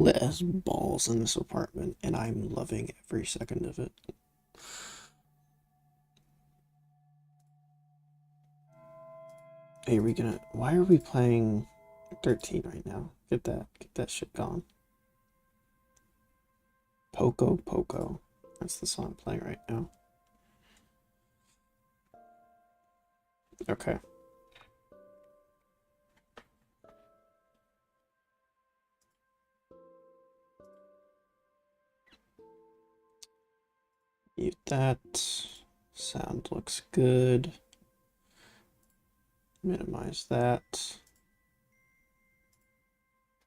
Less balls in this apartment, and I'm loving every second of it. Hey, are we gonna? Why are we playing 13 right now? Get that shit gone. Poco Poco. That's the song I'm playing right now. Okay. Mute that. Sound looks good. Minimize that.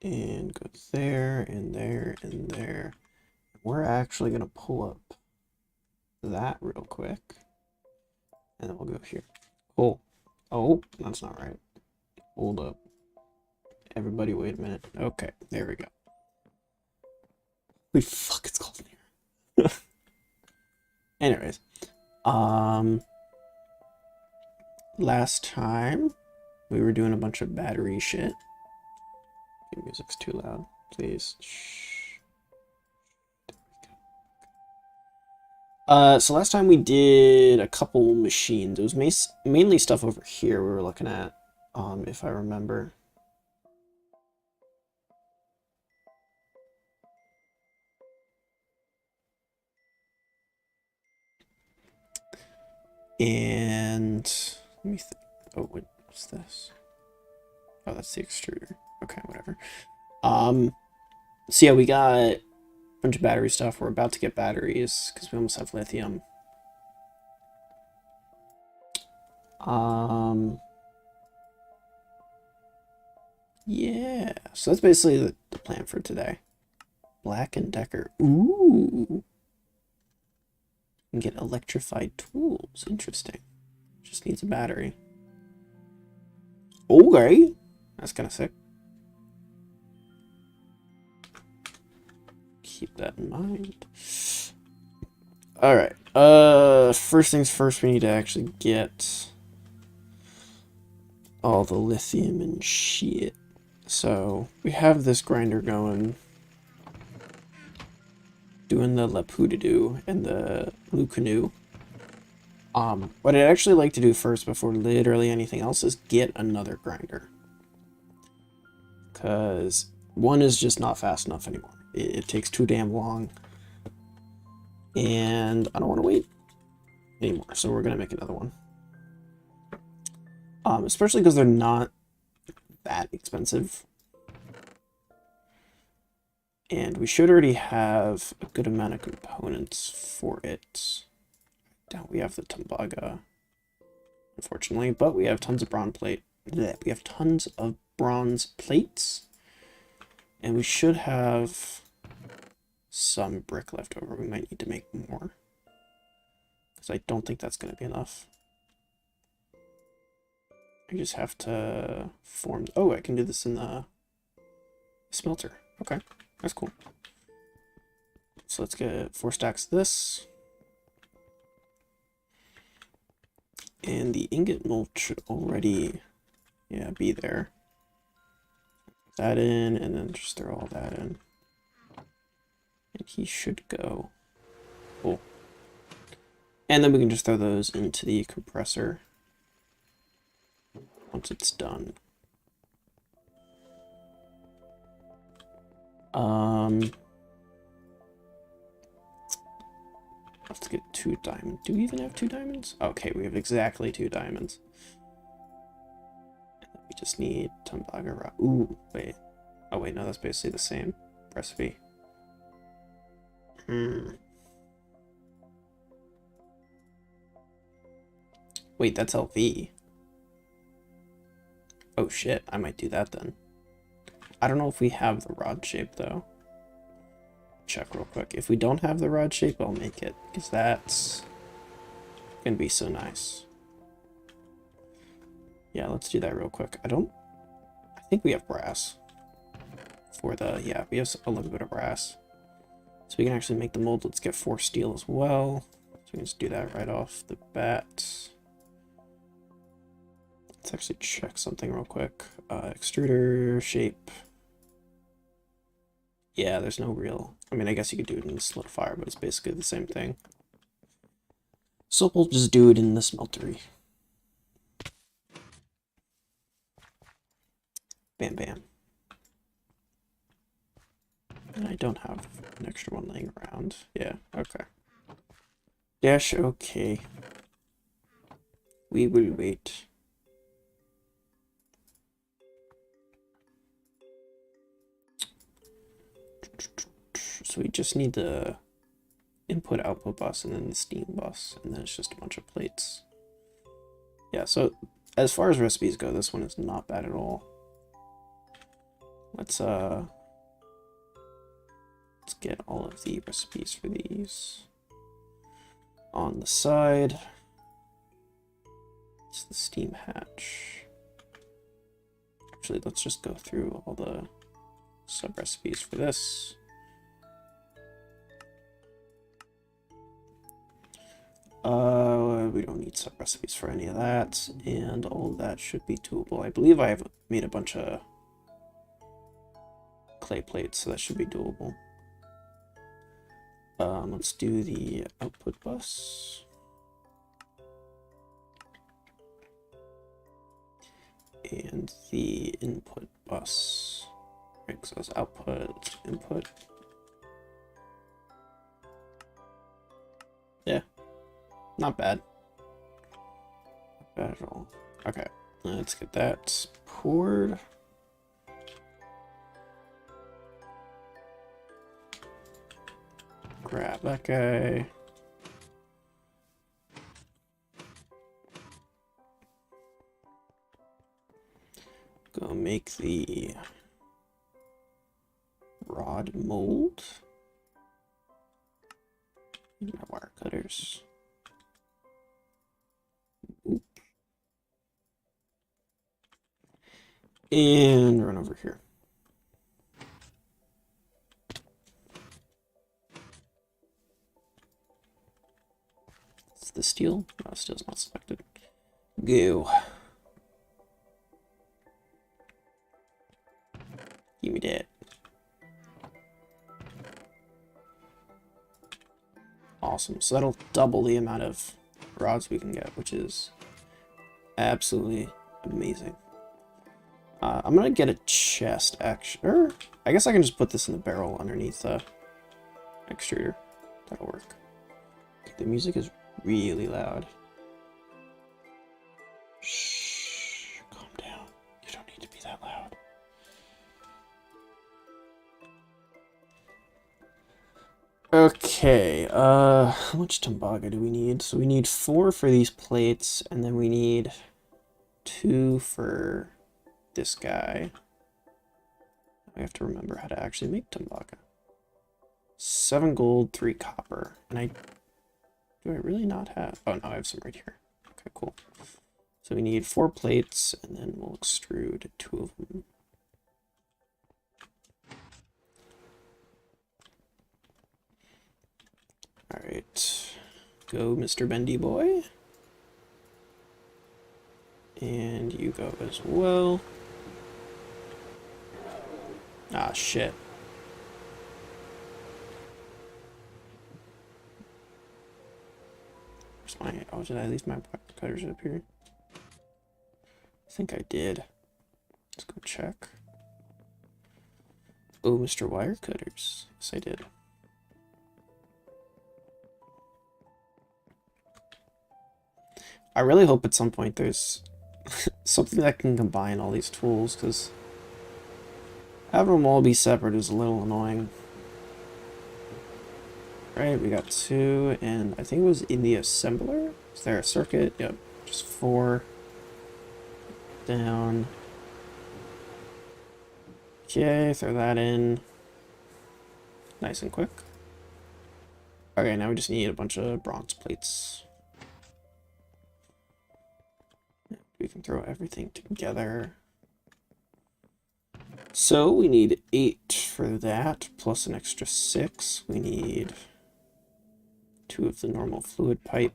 And go there, and there, and there. We're actually going to pull up that real quick. And then we'll go here. Cool. Oh, that's not right. Hold up. Everybody wait a minute. Okay, there we go. Holy fuck, it's cold in here. Anyways. Last time we were doing a bunch of battery shit. The music's too loud. Please. Shh. So last time we did a couple machines. It was mainly stuff over here we were looking at, if I remember. And let me think. Oh, what's this? Oh, that's the extruder. Okay, whatever. So yeah, we got a bunch of battery stuff. We're about to get batteries because we almost have lithium. Yeah, so that's basically the plan for today. Black and Decker. Ooh. And get electrified tools. Interesting. Just needs a battery. Okay. That's kind of sick. Keep that in mind. Alright. First things first, we need to actually get all the lithium and shit. So, we have this grinder going. Doing the Lapudidu and the Lucanu. What I'd actually like to do first before literally anything else is get another grinder. Because one is just not fast enough anymore. It takes too damn long. And I don't want to wait anymore, so we're going to make another one. Especially because they're not that expensive. And we should already have a good amount of components for it. Doubt we have the Tembaga, unfortunately, but we have tons of bronze plate. We have tons of bronze plates, and we should have some brick left over. We might need to make more, because I don't think that's going to be enough. I just have to form... Oh, I can do this in the smelter. Okay, that's cool. So let's get 4 stacks of this. And the ingot mold should already, yeah, be there. Put that in, and then just throw all that in. And he should go. Cool. And then we can just throw those into the compressor once it's done. Let's get 2 diamonds. Do we even have 2 diamonds? Okay, we have exactly 2 diamonds. And then we just need Tembaga rock. Ooh, wait. Oh wait, no, that's basically the same recipe. Wait, that's LV. Oh shit, I might do that then. I don't know if we have the rod shape though. Check real quick. If we don't have the rod shape, I'll make it, because that's gonna be so nice. Yeah, let's do that real quick. I think we have brass for the, yeah, we have a little bit of brass. So we can actually make the mold. Let's get 4 steel as well. So we can just do that right off the bat. Let's actually check something real quick. Extruder shape. Yeah, there's no real... I mean, I guess you could do it in the solidifier, but it's basically the same thing. So we'll just do it in the smeltery. Bam, bam. And I don't have an extra one laying around. Yeah, okay. Dash, okay. We will wait. So we just need the input-output bus and then the steam bus, and then it's just a bunch of plates. Yeah, so as far as recipes go, this one is not bad at all. Let's get all of the recipes for these on the side. It's the steam hatch. Actually, let's just go through all the sub-recipes for this. We don't need sub-recipes for any of that, and all of that should be doable. I believe I have made a bunch of clay plates, so that should be doable. Let's do the output bus. And the input bus. Right, so it's output, input. Yeah, not bad. Not bad at all. Okay, let's get that poured. Grab that guy. Go make the rod mold. Need my wire cutters. Oop. And run over here. It's the steel. No, steel's not selected. Go. Give me that. Awesome. So that'll double the amount of rods we can get, which is absolutely amazing. I'm gonna get a chest, actually. Or I guess I can just put this in the barrel underneath the extruder. That'll work. Okay, the music is really loud. Shh, calm down. You don't need to be that loud. Okay, how much tembaga do we need? So we need 4 for these plates, and then we need 2 for this guy. I have to remember how to actually make tembaga. 7 gold, 3 copper. And do I really not have? Oh, no, I have some right here. Okay, cool. So we need 4 plates, and then we'll extrude 2 of them. Alright. Go, Mr. Bendy Boy. And you go as well. Ah, shit. Where's my... Oh, did I leave my cutters up here? I think I did. Let's go check. Oh, Mr. Wire Cutters. Yes, I did. I really hope at some point there's something that can combine all these tools, because having them all be separate is a little annoying. Right, we got 2, and I think it was in the assembler. Is there a circuit? Yep, just 4 down. Okay, throw that in. Nice and quick. Okay, now we just need a bunch of bronze plates. We can throw everything together. So we need 8 for that, plus an extra 6. We need 2 of the normal fluid pipe.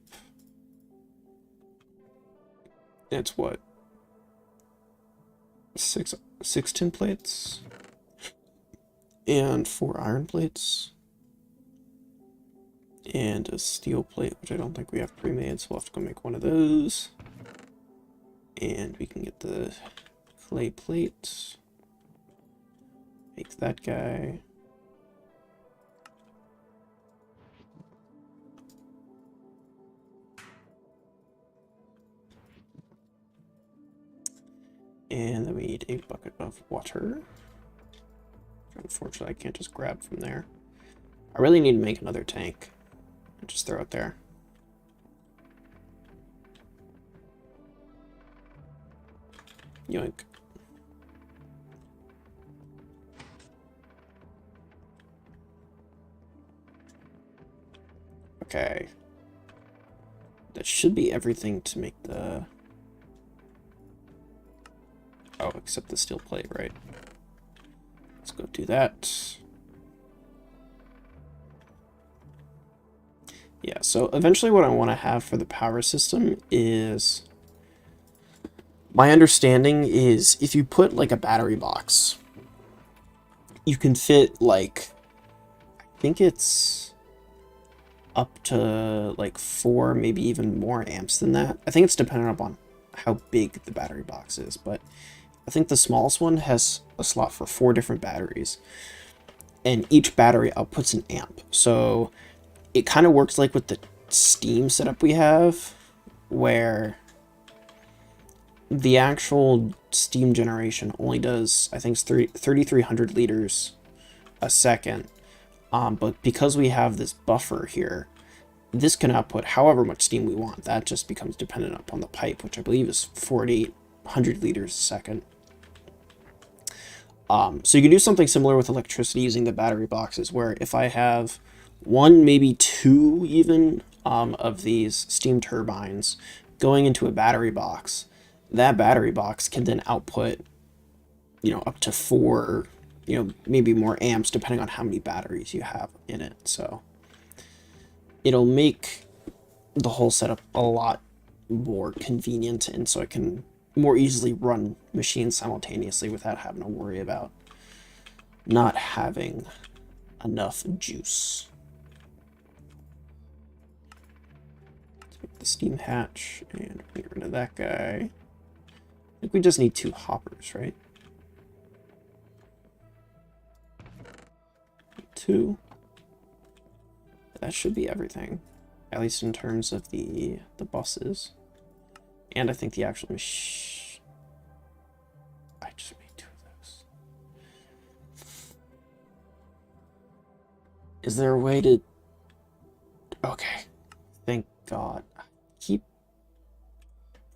That's what? 6 tin plates? And 4 iron plates. And a steel plate, which I don't think we have pre-made, so we'll have to go make one of those. And we can get the clay plate. Make that guy. And then we need a bucket of water. Unfortunately, I can't just grab from there. I really need to make another tank. Just throw it there. Yoink. Okay. That should be everything to make the... Oh, except the steel plate, right? Let's go do that. Yeah, so eventually what I want to have for the power system is... My understanding is if you put like a battery box, you can fit like... I think it's up to like 4, maybe even more amps than that. I think it's dependent upon how big the battery box is, but I think the smallest one has a slot for 4 different batteries, and each battery outputs an amp. So it kind of works like with the Steam setup we have, where the actual Steam generation only does, I think it's 3,300 liters a second. But because we have this buffer here, this can output however much steam we want. That just becomes dependent upon the pipe, which I believe is 4,800 liters a second. So you can do something similar with electricity using the battery boxes, where if I have 1, maybe 2 even of these steam turbines going into a battery box, that battery box can then output, you know, up to 4, you know, maybe more amps depending on how many batteries you have in it. So it'll make the whole setup a lot more convenient, and so I can more easily run machines simultaneously without having to worry about not having enough juice. Let's make the steam hatch and get rid of that guy. I think we just need 2 hoppers, right? 2. That should be everything, at least in terms of the buses. And I think the actual machine... I just made 2 of those. Is there a way to... Okay. Thank God. I keep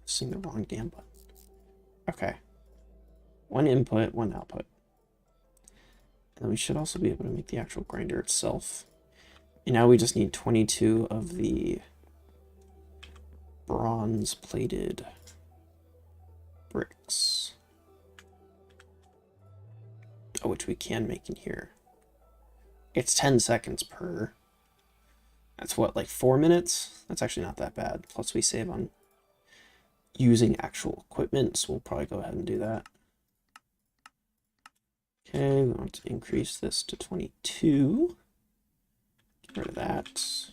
pressing the wrong damn button. Okay. 1 input, 1 output. And we should also be able to make the actual grinder itself. And now we just need 22 of the bronze plated bricks. Oh, which we can make in here. It's 10 seconds per. That's what, like 4 minutes? That's actually not that bad. Plus we save on using actual equipment, so we'll probably go ahead and do that. Okay, we want to increase this to 22. Get rid of that.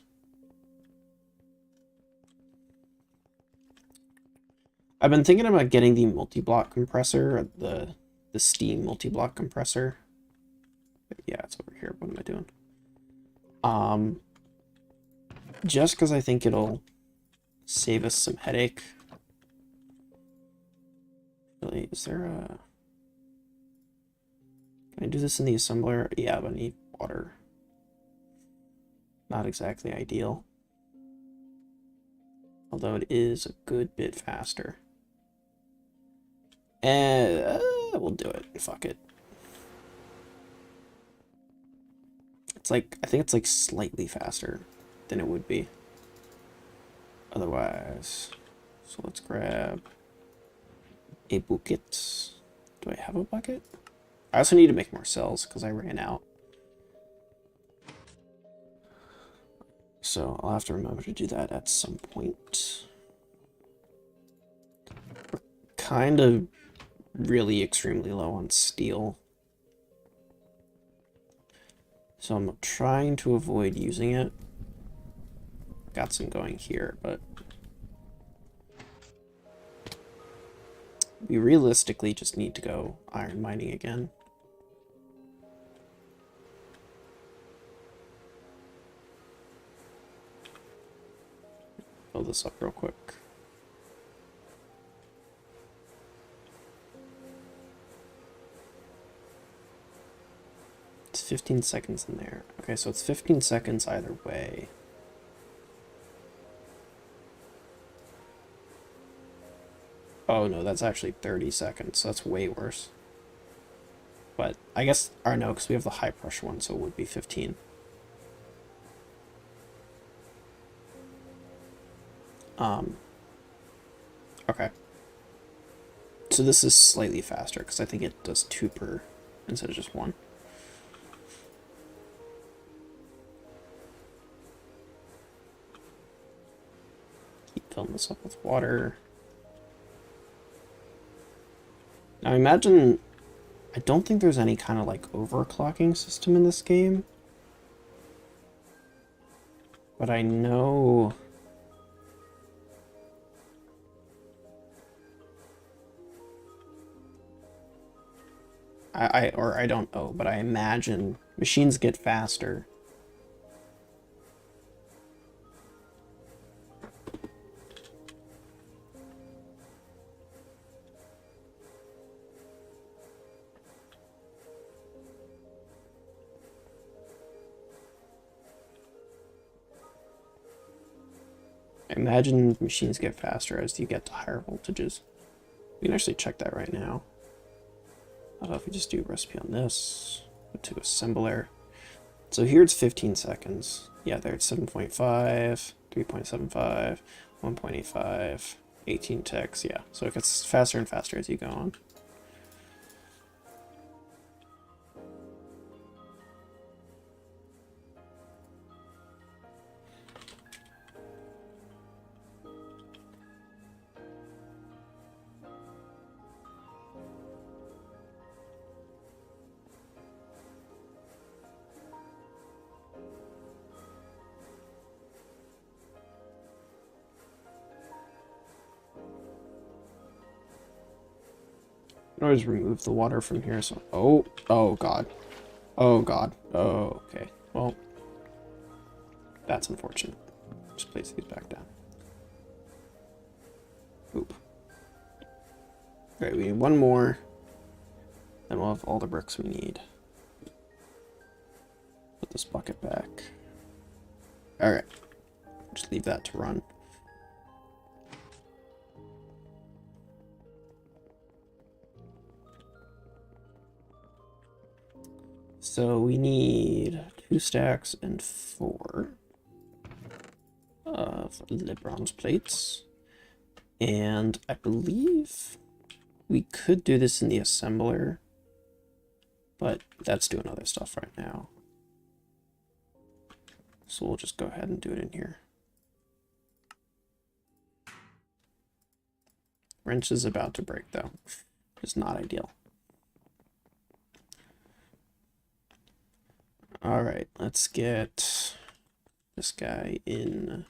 I've been thinking about getting the multi-block compressor, the Steam multi-block compressor. Yeah, it's over here. What am I doing? Just because I think it'll save us some headache. Really, is there a... Can I do this in the assembler? Yeah, but I need water. Not exactly ideal. Although it is a good bit faster. And we'll do it. Fuck it. It's like, I think it's like slightly faster than it would be otherwise. So let's grab a bucket. Do I have a bucket? I also need to make more cells because I ran out. So I'll have to remember to do that at some point. We're kind of really extremely low on steel. So I'm trying to avoid using it. Got some going here, but we realistically just need to go iron mining again. Fill this up real quick. It's 15 seconds in there. Okay, so it's 15 seconds either way. Oh no, that's actually 30 seconds. That's way worse. But I guess, or no, because we have the high pressure one, so it would be 15. Okay. So this is slightly faster, because I think it does 2 per instead of just 1. Keep filling this up with water. Now imagine, I don't think there's any kind of like overclocking system in this game. But I know... I don't know, but I imagine machines get faster. I imagine machines get faster as you get to higher voltages. We can actually check that right now. If we just do recipe on this, go to assembler. So here it's 15 seconds. Yeah, there it's 7.5, 3.75, 1.85, 18 ticks. Yeah, so it gets faster and faster as you go on. I can always remove the water from here. So, oh god, oh god, oh okay. Well, that's unfortunate. Just place these back down. Oop. Alright, we need one more. Then we'll have all the bricks we need. Put this bucket back. Alright. Just leave that to run. So we need 2 stacks and 4 of the bronze plates. And I believe we could do this in the assembler, but that's doing other stuff right now. So we'll just go ahead and do it in here. Wrench is about to break though. It's not ideal. Alright, let's get this guy in.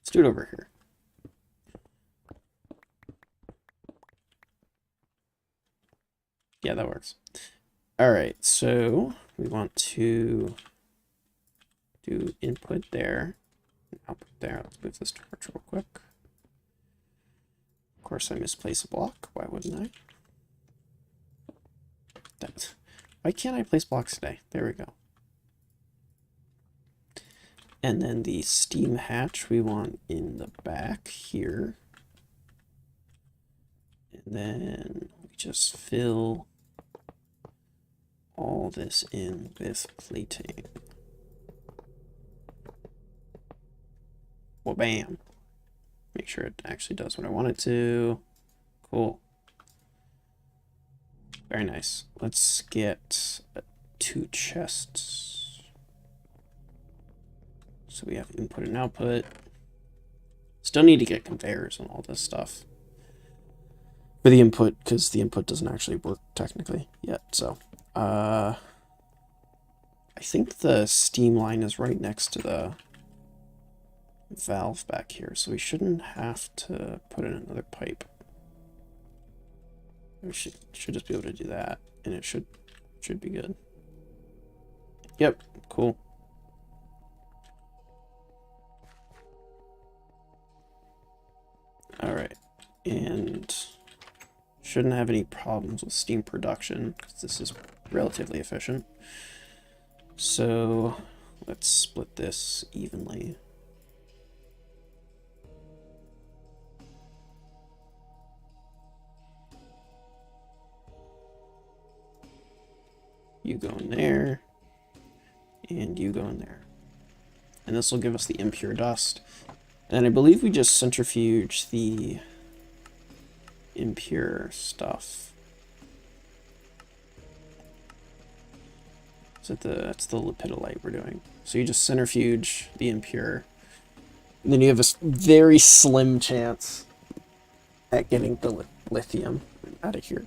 Let's do it over here. Yeah, that works. Alright, so we want to do input there, and output there. Let's move this torch real quick. Of course, I misplaced a block. Why wouldn't I? Why can't I place blocks today? There we go. And then the steam hatch we want in the back here. And then we just fill all this in with plating. Well, bam. Make sure it actually does what I want it to. Cool. Very nice. Let's get 2 chests. So we have input and output. Still need to get conveyors and all this stuff for the input, because the input doesn't actually work technically yet. So I I think the steam line is right next to the valve back here, so we shouldn't have to put in another pipe. We should just be able to do that, and it should be good. Yep, cool. Alright, and shouldn't have any problems with steam production, because this is relatively efficient. So let's split this evenly. You go in there, and you go in there. And this will give us the impure dust. And I believe we just centrifuge the impure stuff. That's the lepidolite we're doing. So you just centrifuge the impure. And then you have a very slim chance at getting the lithium out of here.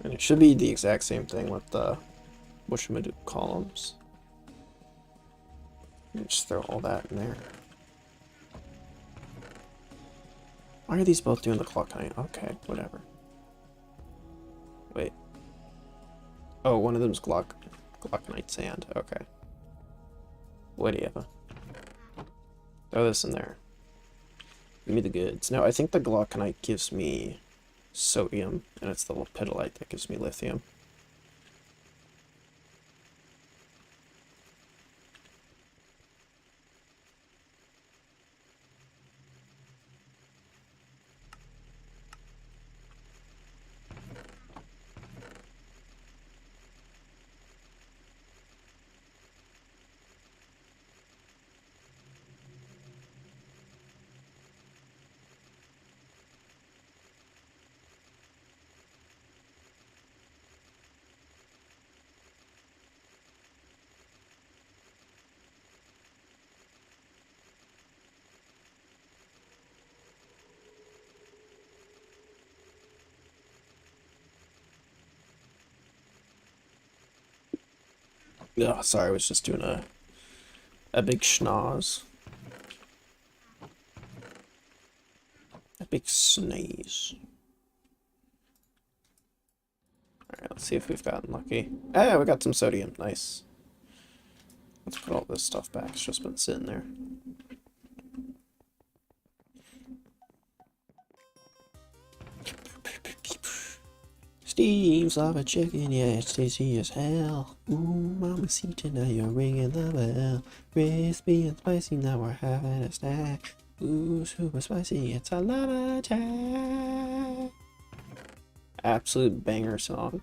And it should be the exact same thing with the Wishimadu columns. And just throw all that in there. Why are these both doing the glauconite? Okay, whatever. Wait. Oh, one of them's glauconite sand. Okay. Whatever. Throw this in there. Give me the goods. No, I think the glauconite gives me sodium, and it's the lepidolite that gives me lithium. Oh, sorry, I was just doing a big schnoz. A big sneeze. Alright, let's see if we've gotten lucky. Ah, we got some sodium. Nice. Let's put all this stuff back. It's just been sitting there. Steve's lava chicken, yeah, it's tasty as hell. Ooh, mamacita, now you're ringing the bell. Crispy and spicy, now we're having a snack. Ooh, super spicy, it's a lava attack. Absolute banger song.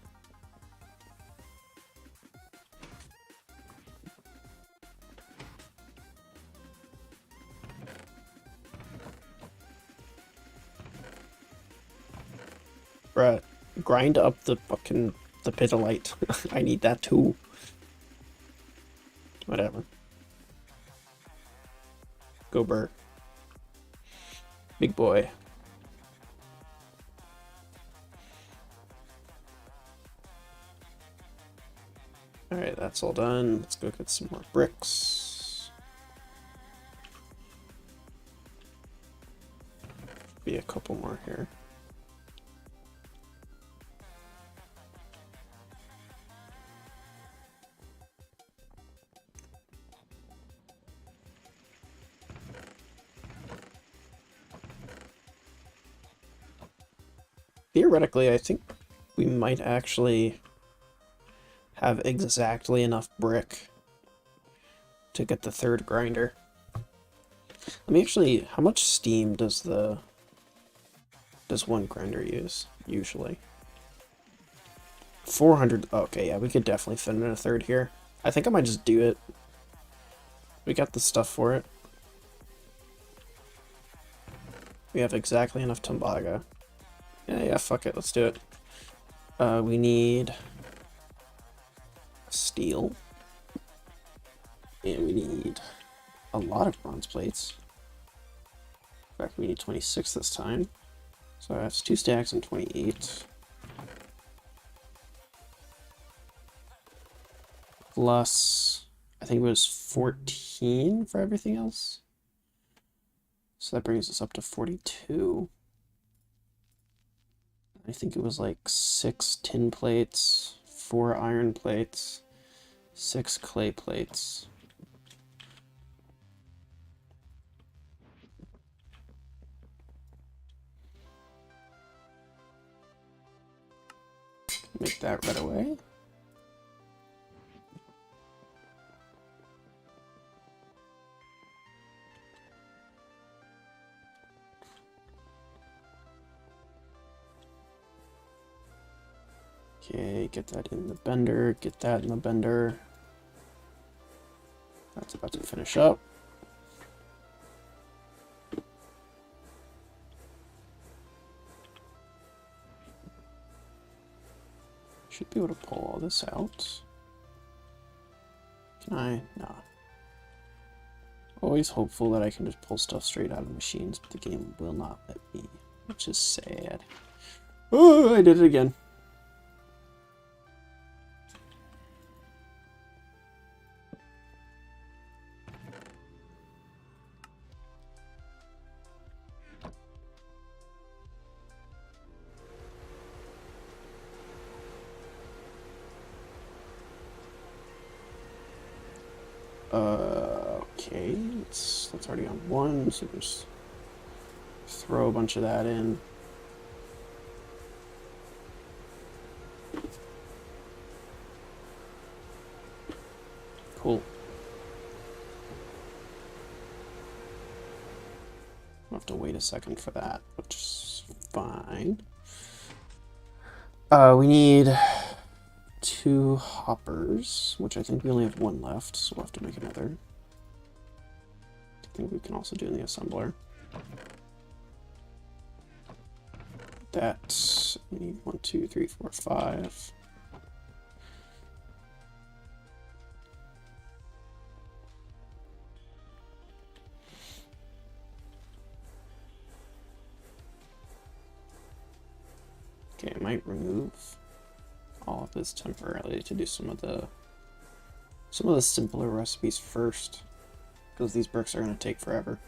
Bruh, grind up the fucking lepidolite. I need that too. Whatever. Go Bert. Big boy. Alright, that's all done. Let's go get some more bricks. Be a couple more here. Theoretically, I think we might actually have exactly enough brick to get the third grinder. Let me actually, how much steam does one grinder use usually? 400. Okay, yeah, we could definitely fit in a third here. I think I might just do it. We got the stuff for it. We have exactly enough tembaga. Yeah, fuck it, let's do it. We need steel. And we need a lot of bronze plates. fact, we need 26 this time. So that's 2 stacks and 28. Plus, I think it was 14 for everything else. So that brings us up to 42. I think it was like 6 tin plates, 4 iron plates, 6 clay plates. Make that right away. Okay, get that in the bender, get that in the bender. That's about to finish up. Should be able to pull all this out. Can I? Nah. Always hopeful that I can just pull stuff straight out of machines, but the game will not let me, which is sad. Oh, I did it again. Okay, that's already on 1, so just throw a bunch of that in. Cool. I'll have to wait a second for that, which is fine. We need 2 hoppers, which I think we only have 1 left, so we'll have to make another. I think we can also do in the assembler. That, we need 1, 2, 3, 4, 5. Okay, I might remove all of this temporarily to do some of the simpler recipes first, because these bricks are going to take forever.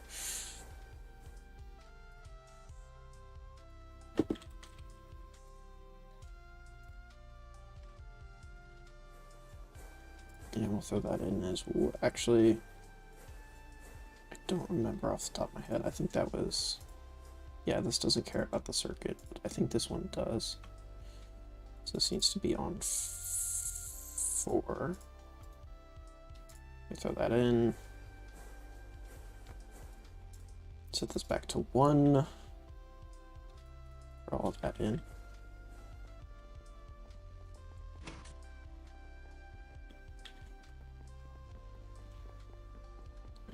And we'll throw that in as well. Actually, I don't remember off the top of my head. I think that was... Yeah, this doesn't care about the circuit, but I think this one does. So this needs to be on 4. We throw that in. Set this back to 1. Throw all of that in.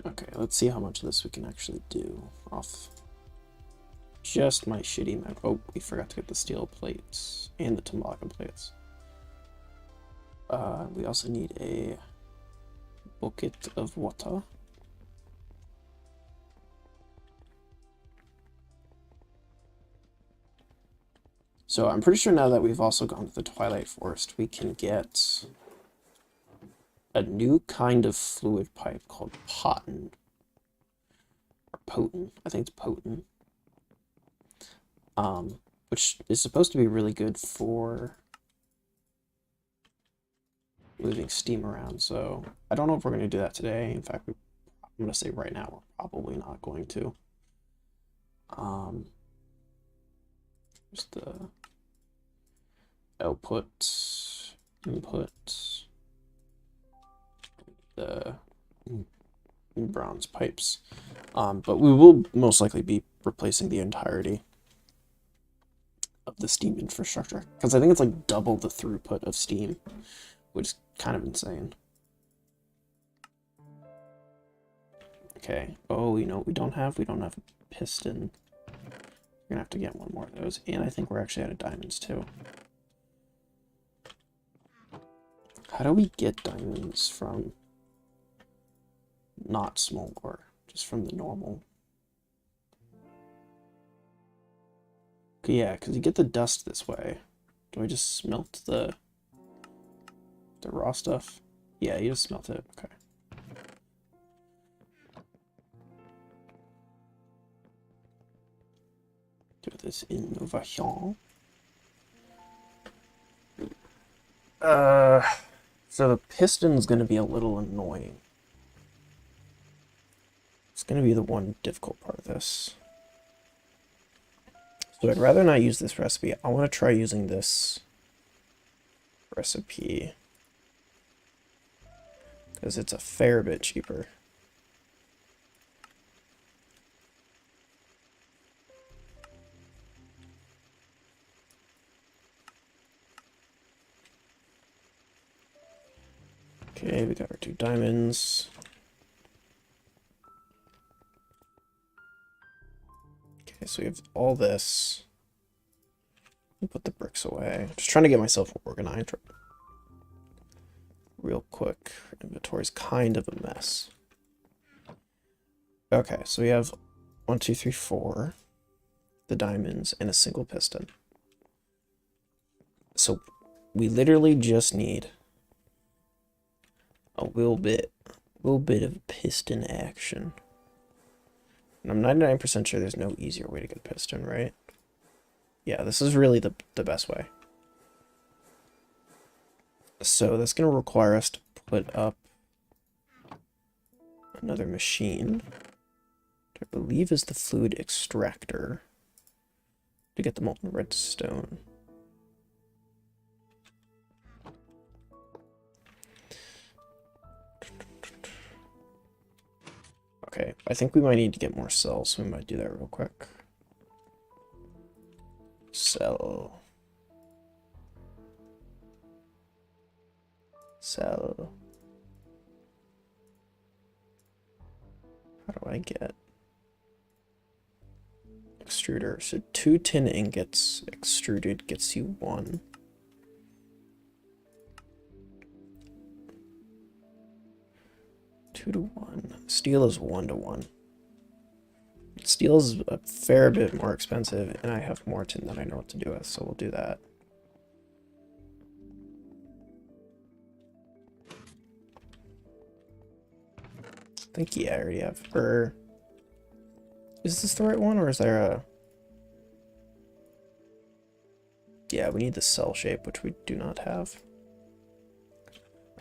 Okay, let's see how much of this we can actually do off just my shitty map. Oh, we forgot to get the steel plates and the toboggan plates. We also need a bucket of water. So I'm pretty sure now that we've also gone to the Twilight Forest, we can get a new kind of fluid pipe called potent. Or potent. I think it's potent. Which is supposed to be really good for moving steam around. So I don't know if we're going to do that today. In fact, I'm going to say right now we're probably not going to. Just the output, input, the bronze pipes. But we will most likely be replacing the entirety of the steam infrastructure, because I think it's like double the throughput of steam, which is kind of insane. Okay. Oh, you know what we don't have? We don't have a piston. We're gonna have to get 1 more of those, and I think we're actually out of diamonds too. How do we get diamonds from not small ore, just from the normal? Okay, yeah, because you get the dust this way. Do I just smelt the raw stuff? Yeah, you just smelt it. Okay. Do this innovation. So the piston's gonna be a little annoying. It's gonna be the one difficult part of this. So I'd rather not use this recipe. I want to try using this recipe because it's a fair bit cheaper. Okay, we got our 2 diamonds. Okay, so we have all this. We'll put the bricks away. Just trying to get myself organized real quick. Inventory's kind of a mess. Okay, so we have 1, 2, 3, 4, the diamonds, and a single piston. So we literally just need a little bit of piston action. And I'm 99% sure there's no easier way to get a piston, right? Yeah, this is really the best way. So that's going to require us to put up another machine, which I believe is the fluid extractor, to get the molten redstone. Okay, I think we might need to get more cells, so we might do that real quick. Cell. Cell. How do I get extruder? So 2 tin ingots extruded gets you 1. Two to 1. Steel is 1 to 1. Steel is a fair bit more expensive, and I have more tin than I know what to do with, so we'll do that. I think, yeah, I already have. Or is this the right one, or is there a... Yeah, we need the cell shape, which we do not have.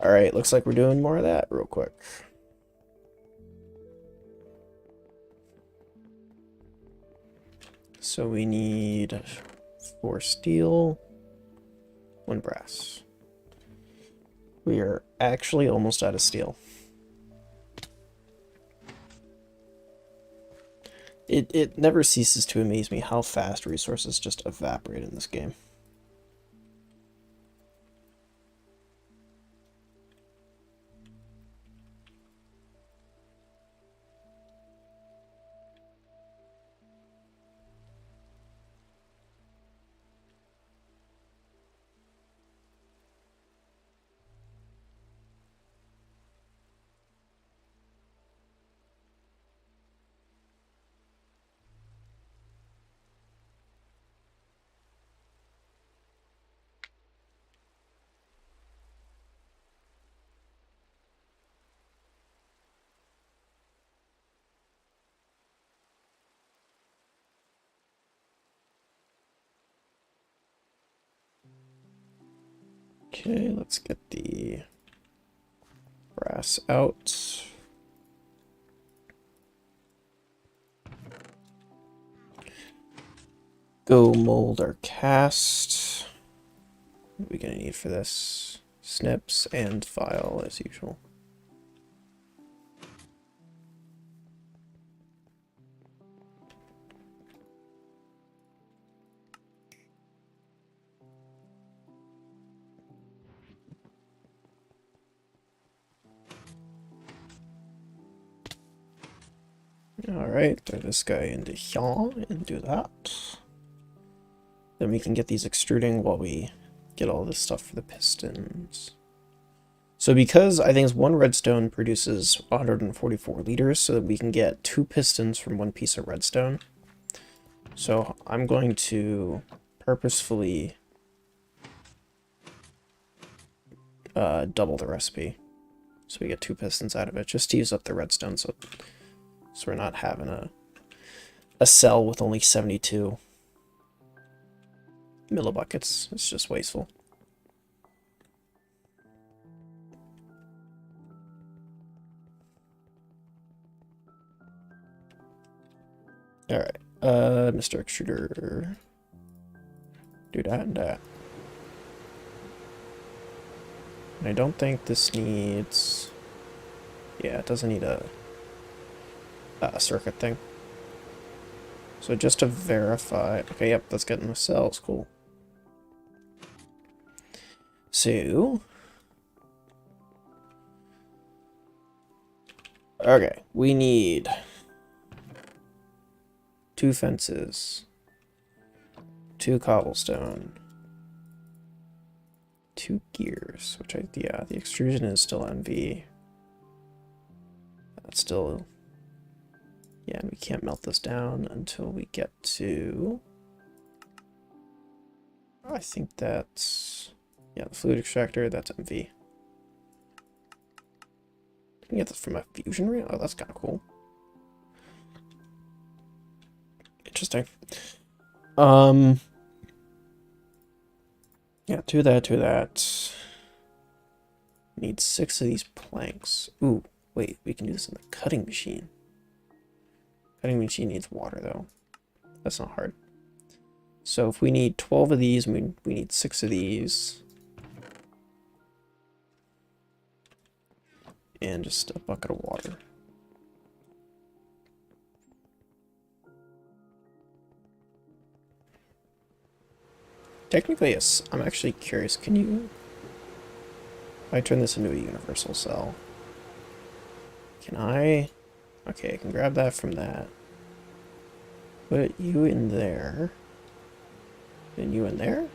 Alright, looks like we're doing more of that real quick. So we need 4 steel, 1 brass. We are actually almost out of steel. It never ceases to amaze me how fast resources just evaporate in this game. Okay, let's get the brass out. Go mold our cast. What are we gonna need for this? Snips and file as usual. Alright, throw this guy into here and do that. Then we can get these extruding while we get all this stuff for the pistons. So because I think it's 1 redstone produces 144 liters, so that we can get 2 pistons from 1 piece of redstone. So I'm going to purposefully double the recipe. So we get 2 pistons out of it, just to use up the redstone, so we're not having a cell with only 72 millibuckets. It's just wasteful. Alright, Mr. Extruder. Do that and that. And I don't think this needs... Yeah, it doesn't need a circuit thing. So just to verify... Okay, yep, that's getting the cells. Cool. So... Okay, we need 2 fences, 2 cobblestone, 2 gears, which yeah, the extrusion is still MV. That's still, yeah, and we can't melt this down until we get to, I think that's, yeah, the fluid extractor, that's MV. Can you get this from a fusion reel? Oh, that's kind of cool. Interesting. Yeah, to that. Need 6 of these planks. Ooh, wait, we can do this in the cutting machine. Cutting machine needs water, though. That's not hard. So if we need 12 of these, we need 6 of these. And just a bucket of water. Technically, yes. I'm actually curious. Can you... If I turn this into a universal cell, can I... Okay, I can grab that from that. Put you in there. Then you in there.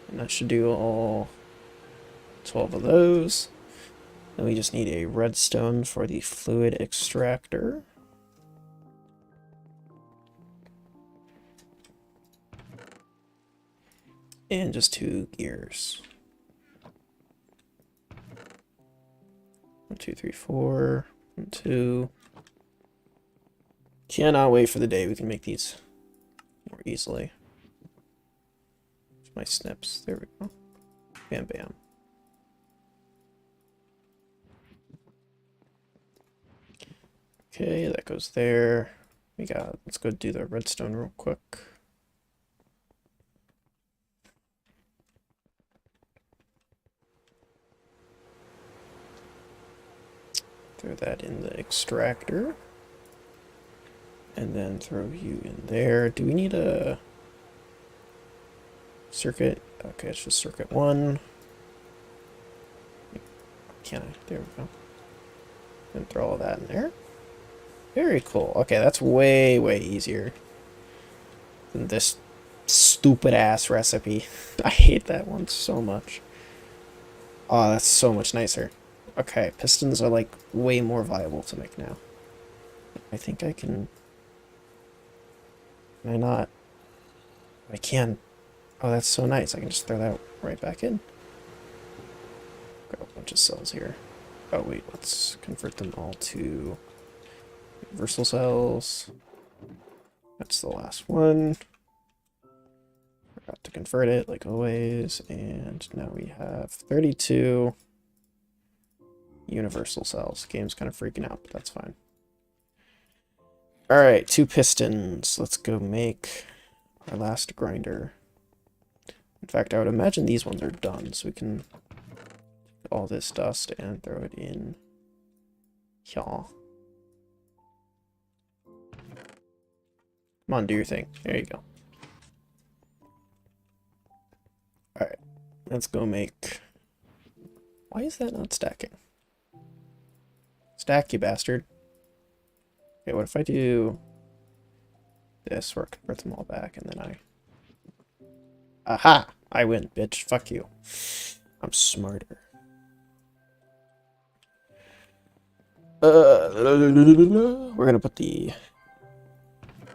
And that should do all 12 of those. Then we just need a redstone for the fluid extractor. And just 2 gears. 1, 2, 3, 4. 1, 2. Cannot wait for the day we can make these more easily. My snips. There we go. Bam, bam. Okay, that goes there. Let's go do the redstone real quick. Throw that in the extractor. And then throw you in there. Do we need a circuit? Okay, it's just circuit 1. Can I? There we go. And throw all that in there. Very cool. Okay, that's way, way easier than this stupid ass recipe. I hate that one so much. Oh, that's so much nicer. Okay, pistons are like way more viable to make now. I think I can... Can I not? I can. Oh, that's so nice. I can just throw that right back in. Got a bunch of cells here. Oh, wait, let's convert them all to universal cells. That's the last one. Forgot to convert it, like always. And now we have 32 universal cells. Game's kind of freaking out, but that's fine. Alright, 2 pistons. Let's go make our last grinder. In fact, I would imagine these ones are done, so we can take all this dust and throw it in here. Come on, do your thing. There you go. Alright, let's go make... Why is that not stacking? Stack, you bastard. Okay, what if I do this, where I convert them all back, and then I... Aha! I win, bitch. Fuck you. I'm smarter. We're gonna put the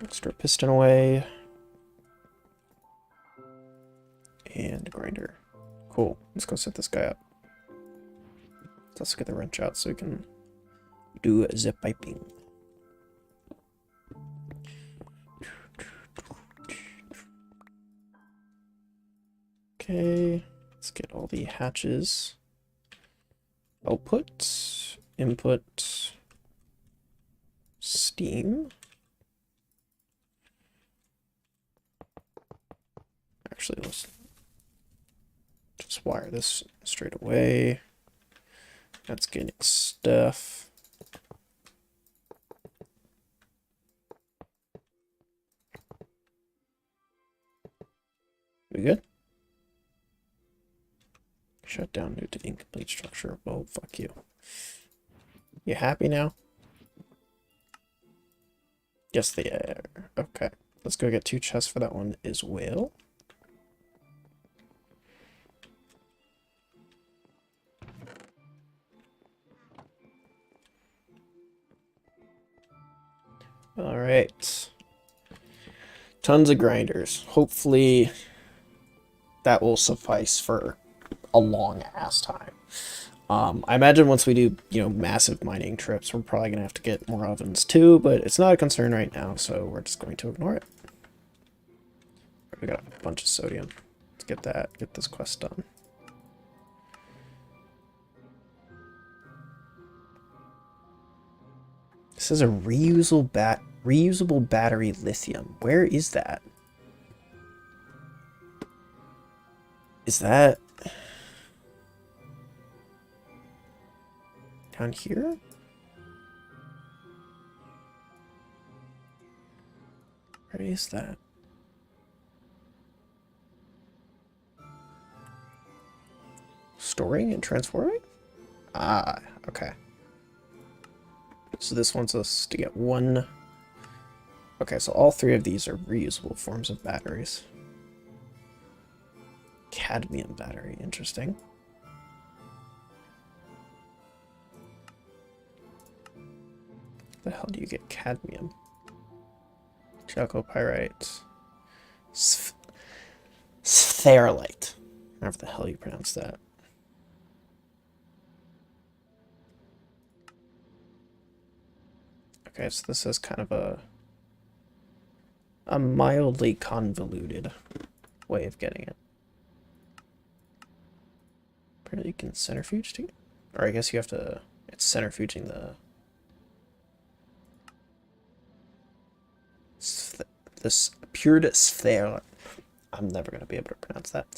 Extra piston away. And a grinder. Cool. Let's go set this guy up. Let's get the wrench out so we can do zip piping. Okay, let's get all the hatches. Output, input, steam. Actually, let's just wire this straight away. That's getting stuff. We good? Shut down due to incomplete structure. Oh, fuck you. You happy now? Yes, they are. Okay. Let's go get 2 chests for that one as well. Alright. Tons of grinders. Hopefully that will suffice for a long ass time. I imagine once we do, massive mining trips, we're probably gonna have to get more ovens too, but it's not a concern right now, so we're just going to ignore it. We got a bunch of sodium. Let's get this quest done. This is a reusable battery lithium. Where is that? Is that down here? Where is that? Storing and transforming? Ah, okay. So this wants us to get 1. Okay, so all 3 of these are reusable forms of batteries. Cadmium battery, interesting. The hell do you get cadmium? Chalcopyrite. Sphaerolite. However the hell you pronounce that. Okay, so this is kind of a mildly convoluted way of getting it. Apparently you can centrifuge to, or I guess you have to, it's centrifuging this pure sphere. I'm never going to be able to pronounce that.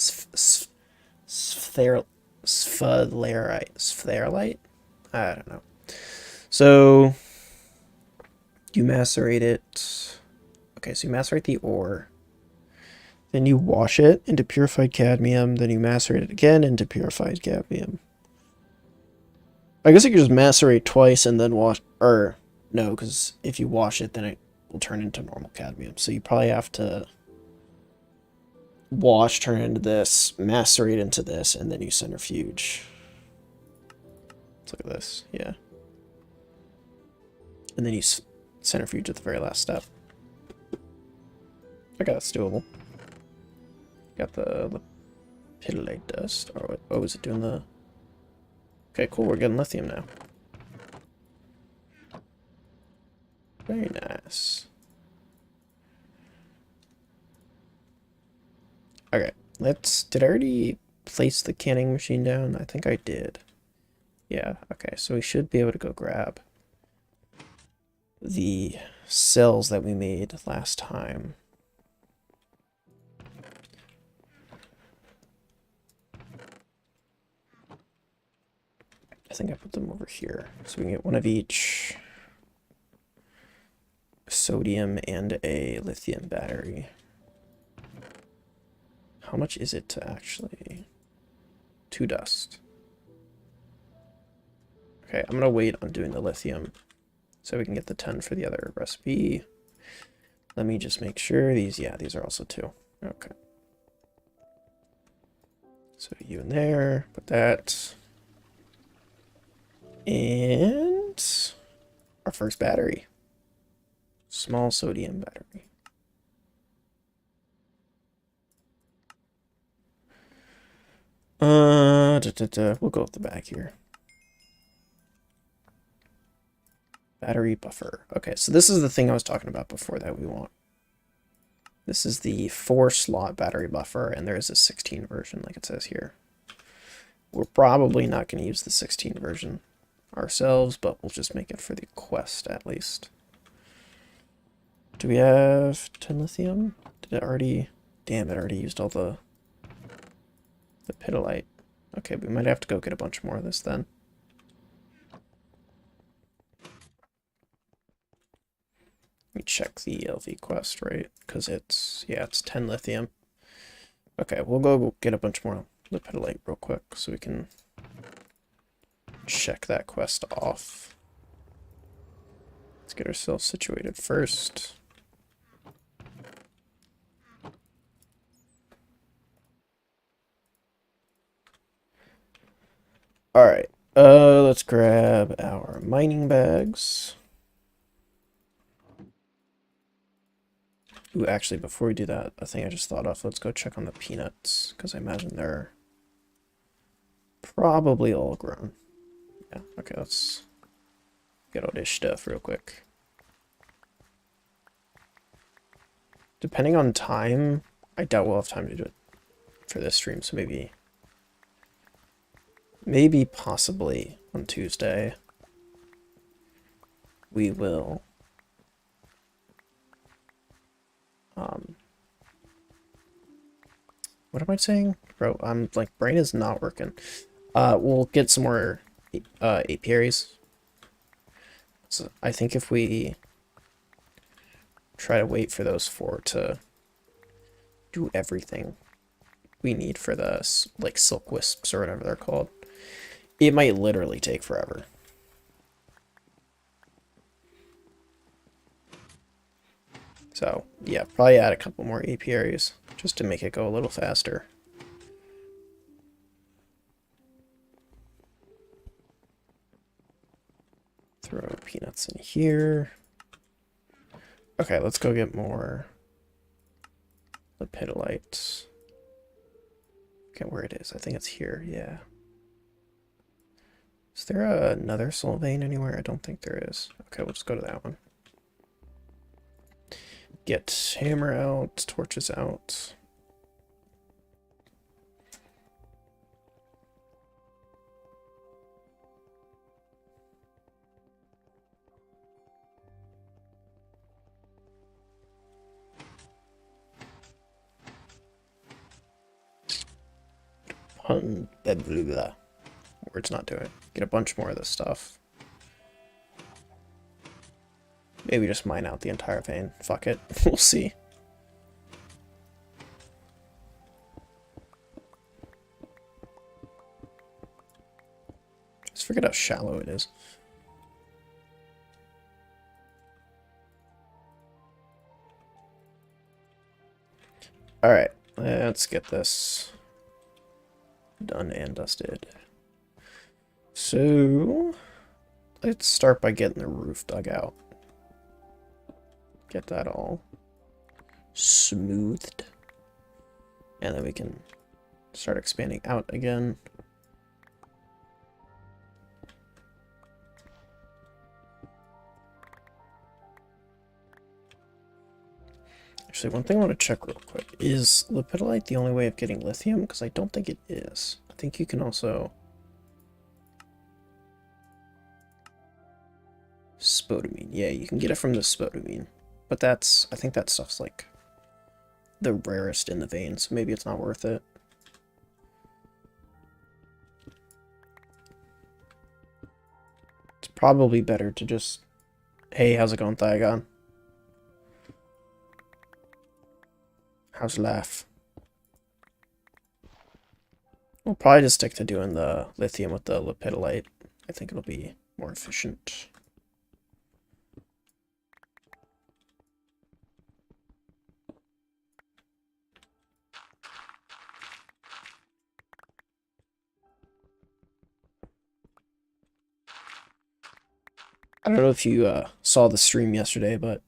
Sphalerite? I don't know. So you macerate it. Okay, so you macerate the ore. Then you wash it into purified cadmium. Then you macerate it again into purified cadmium. I guess you could just macerate twice and then wash. Or, no, because if you wash it, then it will turn into normal cadmium. So you probably have to wash, turn it into this, macerate into this, and then you centrifuge. Let's look at this. Yeah. And then you centrifuge at the very last step. Okay, that's doable. Got the lepidolite dust. Or oh, is it doing the... Okay, cool, we're getting lithium now. Very nice. Okay, did I already place the canning machine down? I think I did. Yeah, okay, so we should be able to go grab the cells that we made last time. I think I put them over here, so we can get one of each. Sodium and a lithium battery. How much is it to actually... 2 dust. Okay, I'm gonna wait on doing the lithium so we can get the 10 for the other recipe. Let me just make sure these, yeah, these are also 2. Okay. So you in there, put that. And our first battery. Small sodium battery. We'll go with the back here. Battery buffer. Okay, so this is the thing I was talking about before that we want. This is the 4-slot battery buffer, and there is a 16 version, like it says here. We're probably not going to use the 16 version ourselves, but we'll just make it for the quest at least. Do we have 10 lithium? Did it already... Damn, it already used all the pitolite. Okay, we might have to go get a bunch more of this then. Let me check the LV quest, right? Because it's, yeah, it's 10 lithium. Okay, we'll go get a bunch more lepidolite real quick so we can check that quest off. Let's get ourselves situated first. Alright, let's grab our mining bags. Ooh, actually, before we do that, a thing I just thought of, let's go check on the peanuts, because I imagine they're probably all grown. Yeah, okay, let's get all this stuff real quick. Depending on time, I doubt we'll have time to do it for this stream, so maybe possibly on Tuesday we will what am I saying? Bro, I'm like, brain is not working. We'll get some more apiaries. So I think if we try to wait for those 4 to do everything we need for the, like, silk wisps or whatever they're called, it might literally take forever. So, yeah, probably add a couple more apiaries just to make it go a little faster. Throw peanuts in here. Okay, let's go get more lepidolite. Forget where it is. I think it's here, yeah. Is there another soul vein anywhere? I don't think there is. Okay, we'll just go to that one. Get hammer out, torches out. Words not doing it. Get a bunch more of this stuff. Maybe just mine out the entire vein. Fuck it. We'll see. Just forget how shallow it is. Alright, let's get this done and dusted. So, let's start by getting the roof dug out. Get that all smoothed. And then we can start expanding out again. Actually, one thing I want to check real quick. Is lepidolite the only way of getting lithium? Because I don't think it is. I think you can also... spodumene. Yeah, you can get it from the spodumene. But that's... I think that stuff's like the rarest in the vein, so maybe it's not worth it. It's probably better to just... Hey, how's it going, Thyagon? How's life? We'll probably just stick to doing the lithium with the lepidolite. I think it'll be more efficient. I don't know if you saw the stream yesterday, but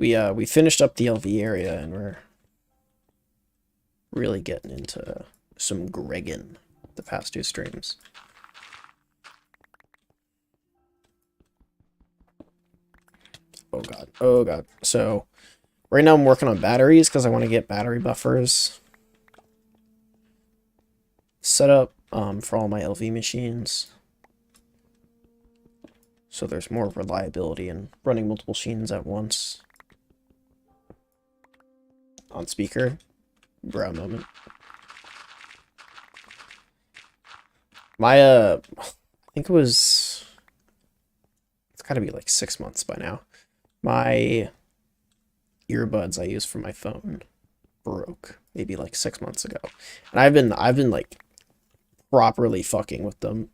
We finished up the LV area and we're really getting into some Greggin the past 2 streams. Oh god. Oh god. So right now I'm working on batteries because I want to get battery buffers set up for all my LV machines. So there's more reliability in running multiple machines at once. On speaker. Brow moment. My, I think it was, it's gotta be like 6 months by now. My earbuds I use for my phone broke maybe like 6 months ago. And I've been like properly fucking with them.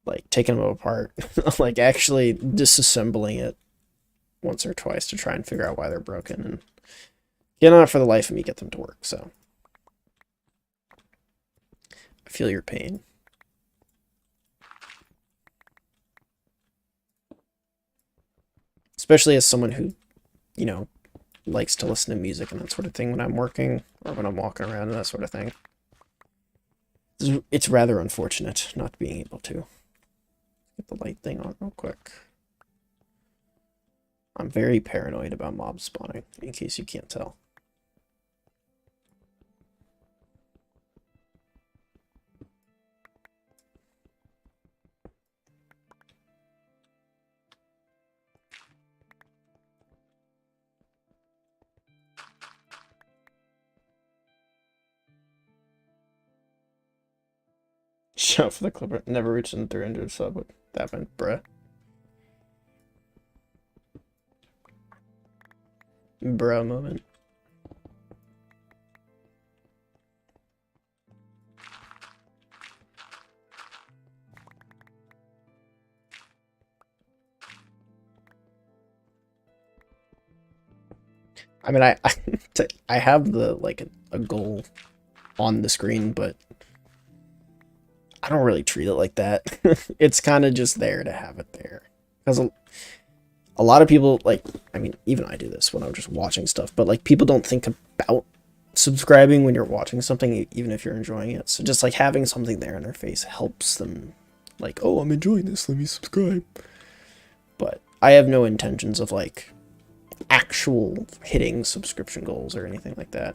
Like taking them apart, like actually disassembling it once or twice to try and figure out why they're broken, and cannot for the life of me get them to work. So I feel your pain. Especially as someone who, you know, likes to listen to music and that sort of thing when I'm working or when I'm walking around and that sort of thing. It's rather unfortunate not being able to. Get the light thing on real quick. I'm very paranoid about mob spawning, in case you can't tell. Shout for the clipper. Never reached in 300 sub with that meant, bruh. Bruh moment. I mean, I have the like a goal on the screen, but I don't really treat it like that. It's kind of just there to have it there. Because a lot of people, like, I mean, even I do this when I'm just watching stuff, but like people don't think about subscribing when you're watching something, even if you're enjoying it. So just like having something there in their face helps them, like, oh, I'm enjoying this, let me subscribe. But I have no intentions of like actual hitting subscription goals or anything like that.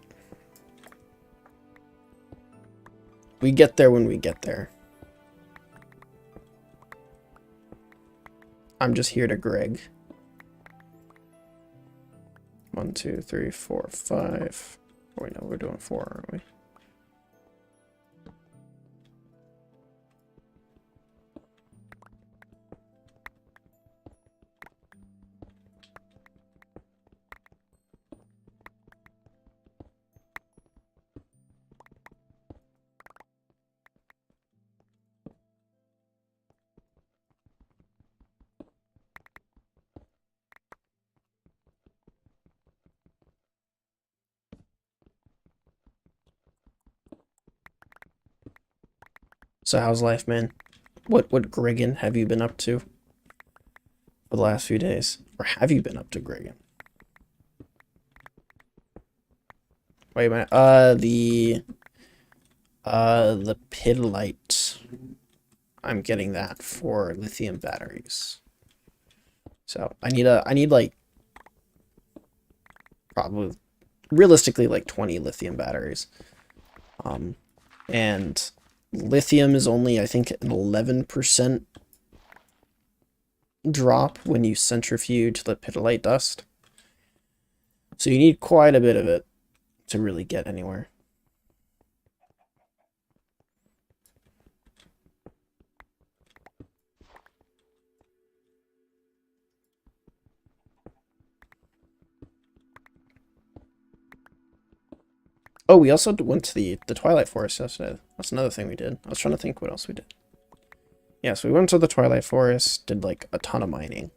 We get there when we get there. I'm just here to Greg. 1, 2, 3, 4, 5. Oh, wait, no, we're doing 4, aren't we? So how's life, man? What Greggin have you been up to for the last few days? Or have you been up to Greggin? Wait a minute. The pidolite. I'm getting that for lithium batteries. So I need like probably realistically like 20 lithium batteries. And lithium is only, I think, an 11% drop when you centrifuge the pidolite dust. So you need quite a bit of it to really get anywhere. Oh, we also went to the Twilight Forest yesterday. That's another thing we did. I was trying to think what else we did. Yeah, so we went to the Twilight Forest, did like a ton of mining.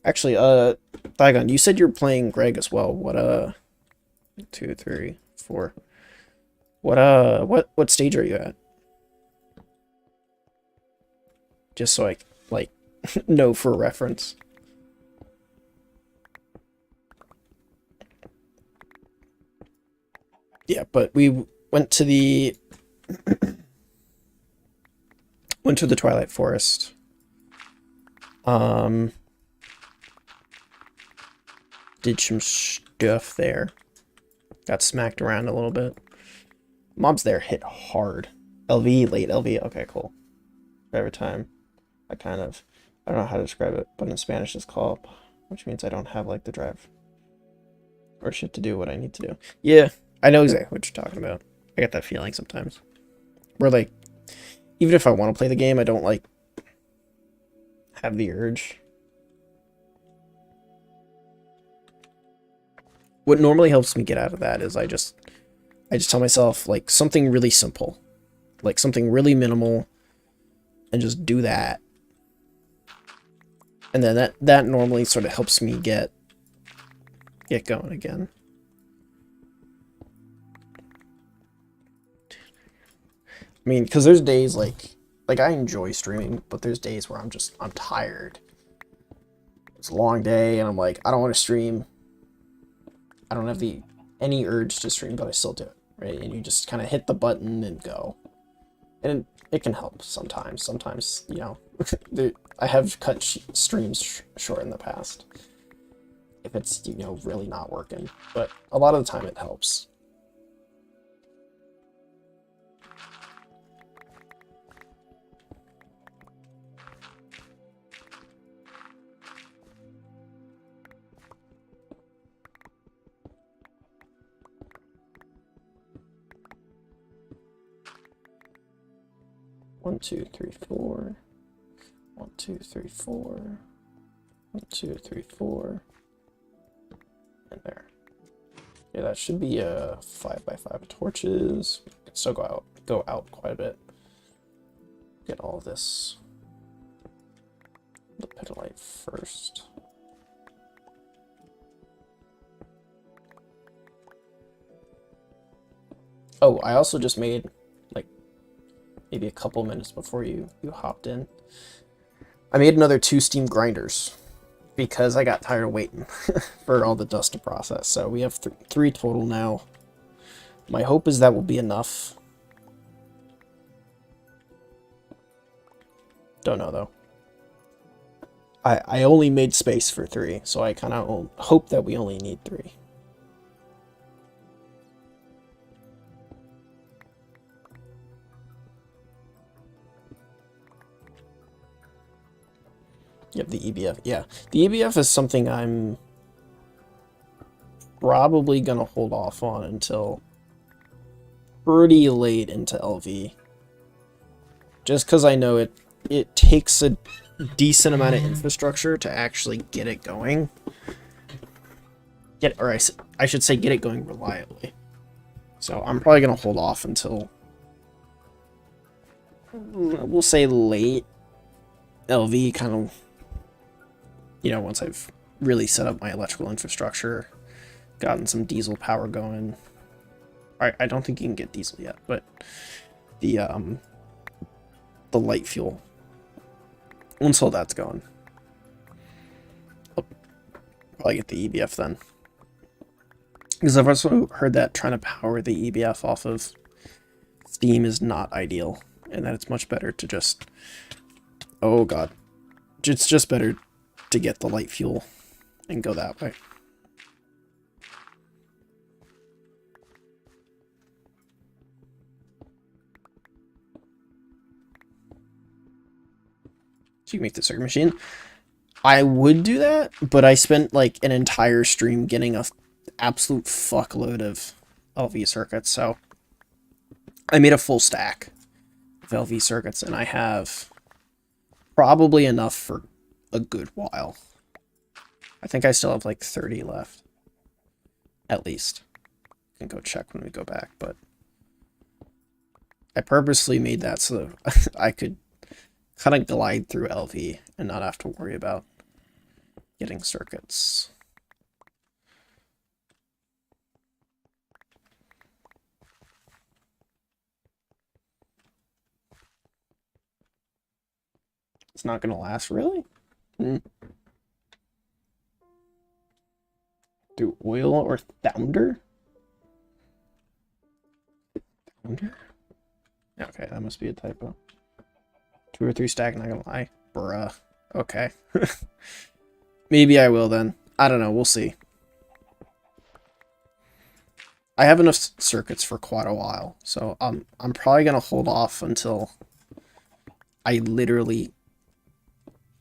Actually, Thygon, you said you're playing Greg as well. What 2, 3, 4. What stage are you at? Just so I like know for reference. Yeah, but we went to the Twilight Forest. Did some stuff there. Got smacked around a little bit. Mobs there hit hard. LV, late LV. Okay, cool. Every time. I don't know how to describe it, but in Spanish it's called, which means I don't have like the drive or shit to do what I need to do. Yeah, I know exactly what you're talking about. I get that feeling sometimes. Where like, even if I want to play the game, I don't like have the urge. What normally helps me get out of that is I just tell myself like something really simple, like something really minimal, and just do that. And then that normally sort of helps me get going again. I mean, because there's days like I enjoy streaming, but there's days where I'm tired. It's a long day, and I'm like, I don't want to stream. I don't have any urge to stream, but I still do it, right? And you just kind of hit the button and go. And it can help sometimes. Sometimes, you know, I have cut streams short in the past if it's, you know, really not working. But a lot of the time it helps. One, two, three, four. 1, 2, 3, 4. 1, 2, 3, 4. And there. Yeah, that should be a 5x5 torches. Can still go out quite a bit. Get all of this. The petalite first. Oh, I also just made like maybe a couple minutes before you hopped in. I made another 2 steam grinders because I got tired of waiting for all the dust to process. So we have 3 total now. My hope is that will be enough. Don't know though. I only made space for 3, so I kind of hope that we only need 3. Yep, the EBF. Yeah, the EBF is something I'm probably gonna hold off on until pretty late into LV. Just because I know it takes a decent amount of infrastructure to actually get it going. I should say get it going reliably. So I'm probably gonna hold off until we'll say late LV, kind of, you know, once I've really set up my electrical infrastructure, gotten some diesel power going. I don't think you can get diesel yet, but the light fuel, once all that's going, I'll probably get the EBF then. Because I've also heard that trying to power the EBF off of Steam is not ideal, and that it's much better to just, oh god, it's just better to get the light fuel and go that way. So you can make the circuit machine. I would do that, but I spent like an entire stream getting a absolute fuckload of LV circuits, so I made a full stack of LV circuits, and I have probably enough for a good while. I think I still have like 30 left, at least. I can go check when we go back, but I purposely made that so I could kind of glide through LV and not have to worry about getting circuits. It's not going to last, really? Through oil or thunder? Wonder? Okay, that must be a typo. 2 or 3 stack, not gonna lie. Bruh. Okay. Maybe I will then. I don't know, we'll see. I have enough circuits for quite a while, so I'm probably gonna hold off until I literally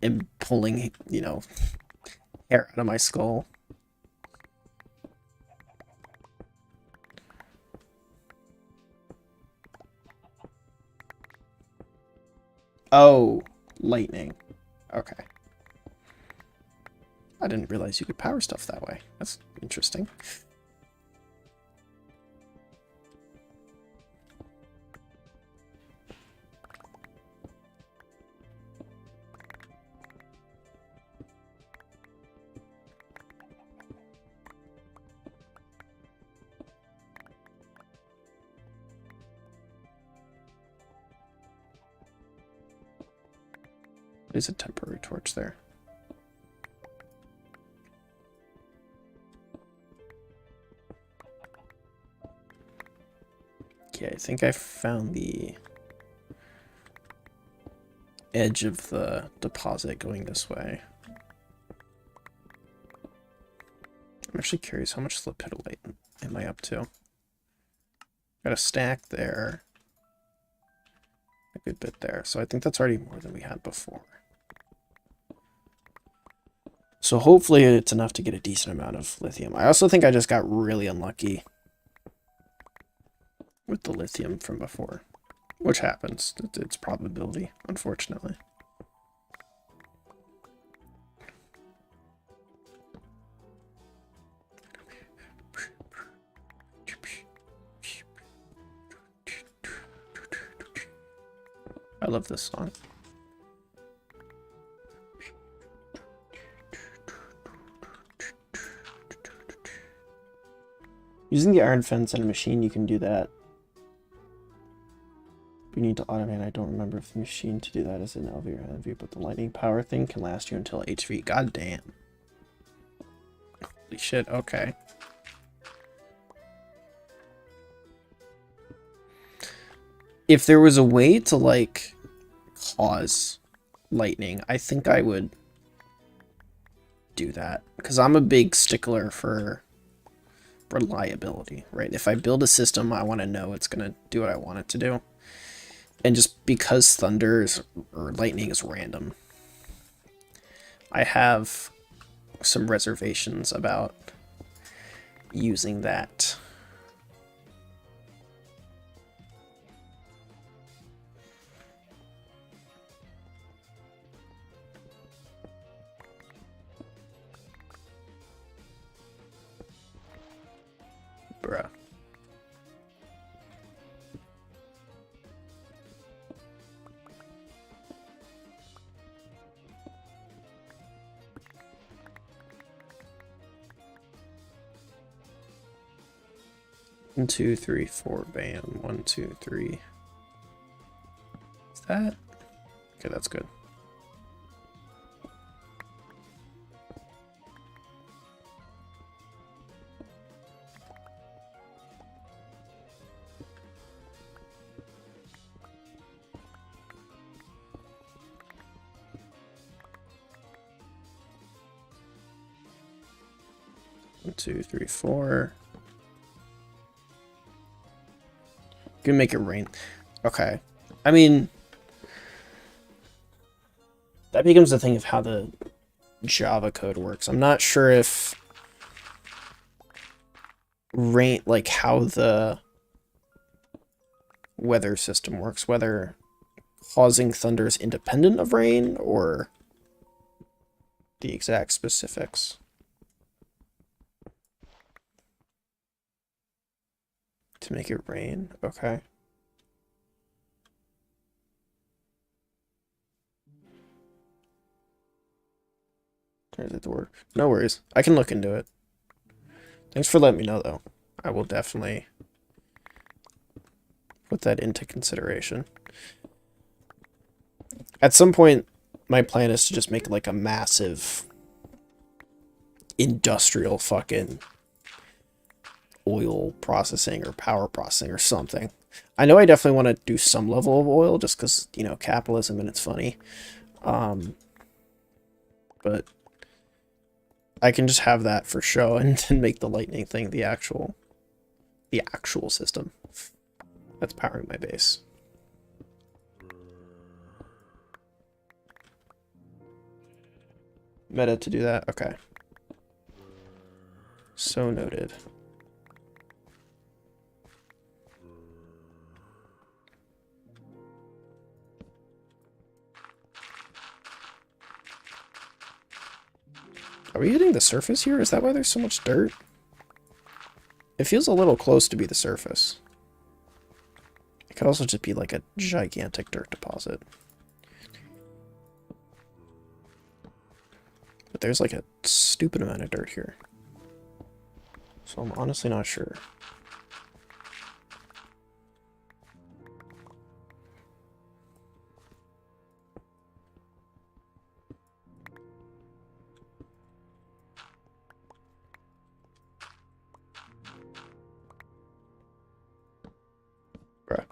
am pulling, you know, hair out of my skull. Oh, lightning. Okay. I didn't realize you could power stuff that way. That's interesting. There's a temporary torch there. Okay, I think I found the edge of the deposit going this way. I'm actually curious, how much lepidolite am I up to? Got a stack there. A good bit there. So I think that's already more than we had before. So hopefully it's enough to get a decent amount of lithium. I also think I just got really unlucky with the lithium from before, which happens. It's probability, unfortunately. I love this song. Using the iron fence and a machine, you can do that. You need to automate. I don't remember if the machine to do that is an LV or NV, but the lightning power thing can last you until HV. God damn. Holy shit, okay. If there was a way to, like, cause lightning, I think I would do that. Because I'm a big stickler for reliability, right? If I build a system, I want to know it's going to do what I want it to do. And just because thunder or lightning is random, I have some reservations about using that. Bruh. 1, 2, 3, 4, bam. 1, 2, 3. Is that? Okay, that's good. One, 2, 3, 4. Gonna make it rain. Okay. I mean, that becomes the thing of how the Java code works. I'm not sure if rain, like how the weather system works, whether causing thunder is independent of rain or the exact specifics. To make it rain, okay. There's the door. No worries. I can look into it. Thanks for letting me know, though. I will definitely put that into consideration. At some point, my plan is to just make like a massive industrial fucking oil processing or power processing or something. I know I definitely want to do some level of oil just because, you know, capitalism and it's funny. But I can just have that for show and then make the lightning thing the actual system that's powering my base. Meta to do that? Okay. So noted. Are we hitting the surface here? Is that why there's so much dirt? It feels a little close to be the surface. It could also just be like a gigantic dirt deposit. But there's like a stupid amount of dirt here. So I'm honestly not sure. Bruh.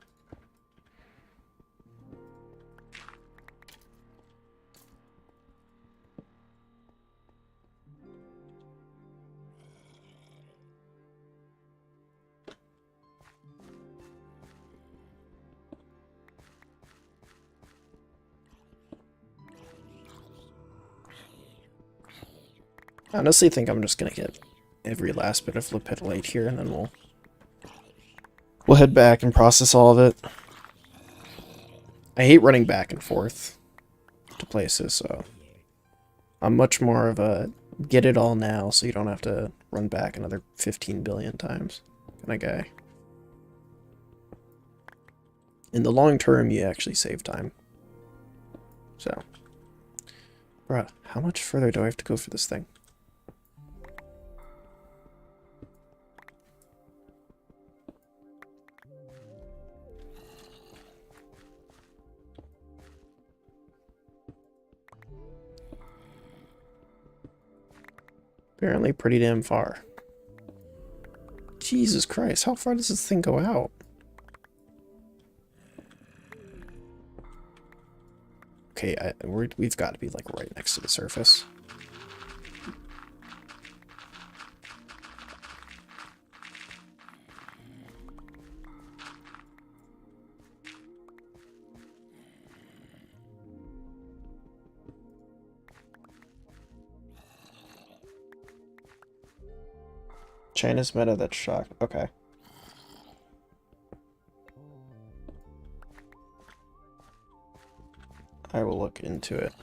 I honestly think I'm just gonna get every last bit of lepidolite here, and then we'll head back and process all of it. I hate running back and forth to places, so I'm much more of a get it all now so you don't have to run back another 15 billion times kind of guy. In the long term, you actually save time. So, bruh, how much further do I have to go for this thing? Apparently pretty damn far. Jesus Christ, how far does this thing go out? Okay, we've got to be like right next to the surface. China's meta, that's shocked. Okay. I will look into it.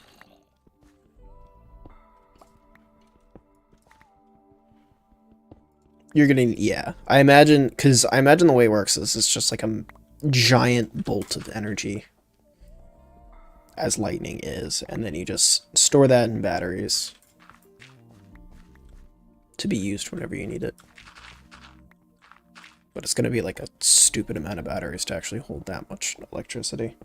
You're getting, yeah. I imagine, because I imagine the way it works is it's just like a giant bolt of energy, as lightning is, and then you just store that in batteries to be used whenever you need it. But it's going to be like a stupid amount of batteries to actually hold that much electricity.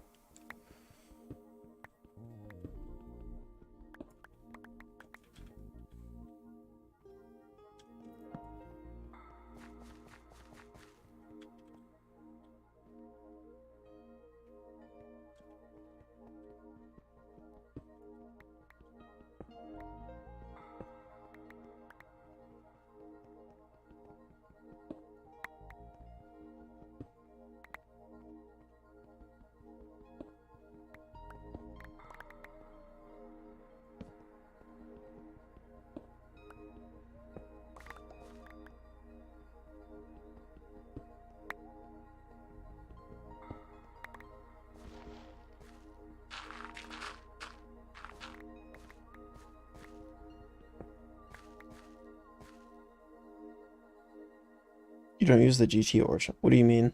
You don't use the GT origin. What do you mean?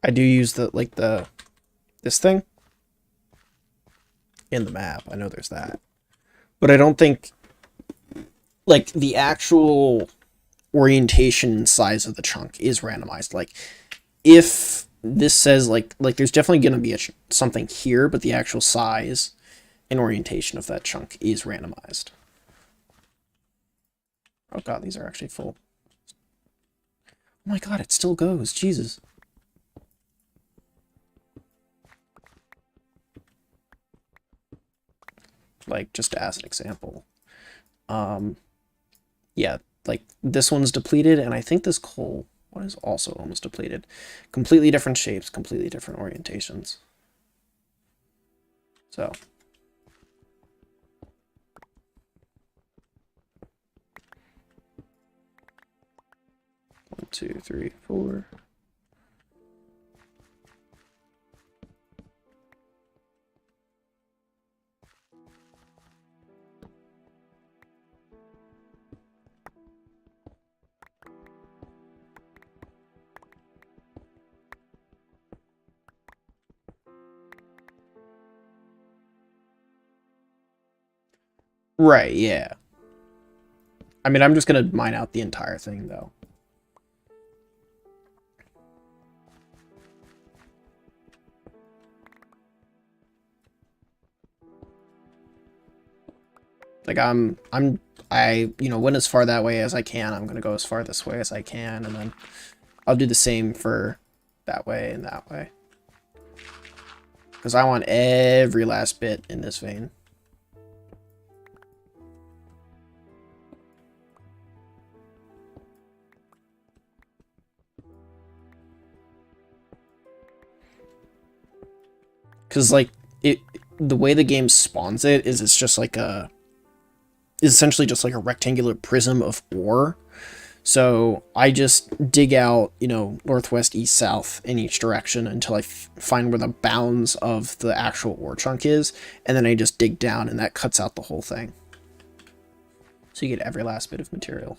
I do use this thing in the map. I know there's that. But I don't think, like, the actual orientation and size of the chunk is randomized. Like, if this says, like there's definitely going to be something here, but the actual size and orientation of that chunk is randomized. Oh god, these are actually full. my god, it still goes. Jesus. Like, just as an example. Yeah, like, this one's depleted, and I think this coal one is also almost depleted. Completely different shapes, completely different orientations. So. 1, 2, 3, 4. Right, yeah. I mean, I'm just gonna mine out the entire thing, though. Like, went as far that way as I can. I'm gonna go as far this way as I can, and then I'll do the same for that way and that way. Because I want every last bit in this vein. Because, like, the way the game spawns it is it's just like is essentially just like a rectangular prism of ore. So I just dig out, northwest, east, south in each direction until I find where the bounds of the actual ore chunk is, and then I just dig down, and that cuts out the whole thing. So you get every last bit of material.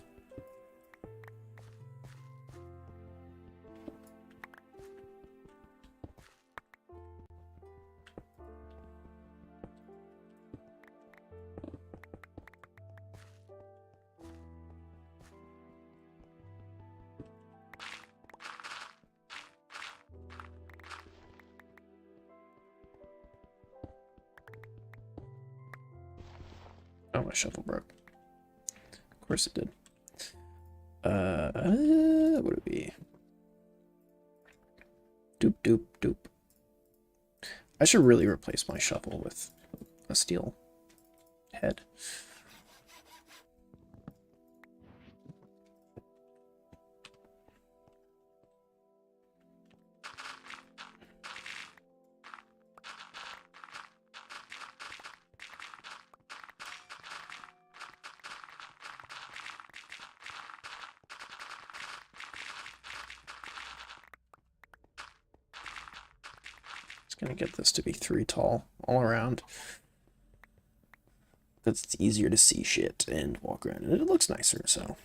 Oh, my shovel broke. Of course it did. What would it be? Doop, doop, doop. I should really replace my shovel with a steel head. Gonna get this to be 3 tall all around. Because it's easier to see shit and walk around, and it looks nicer, so.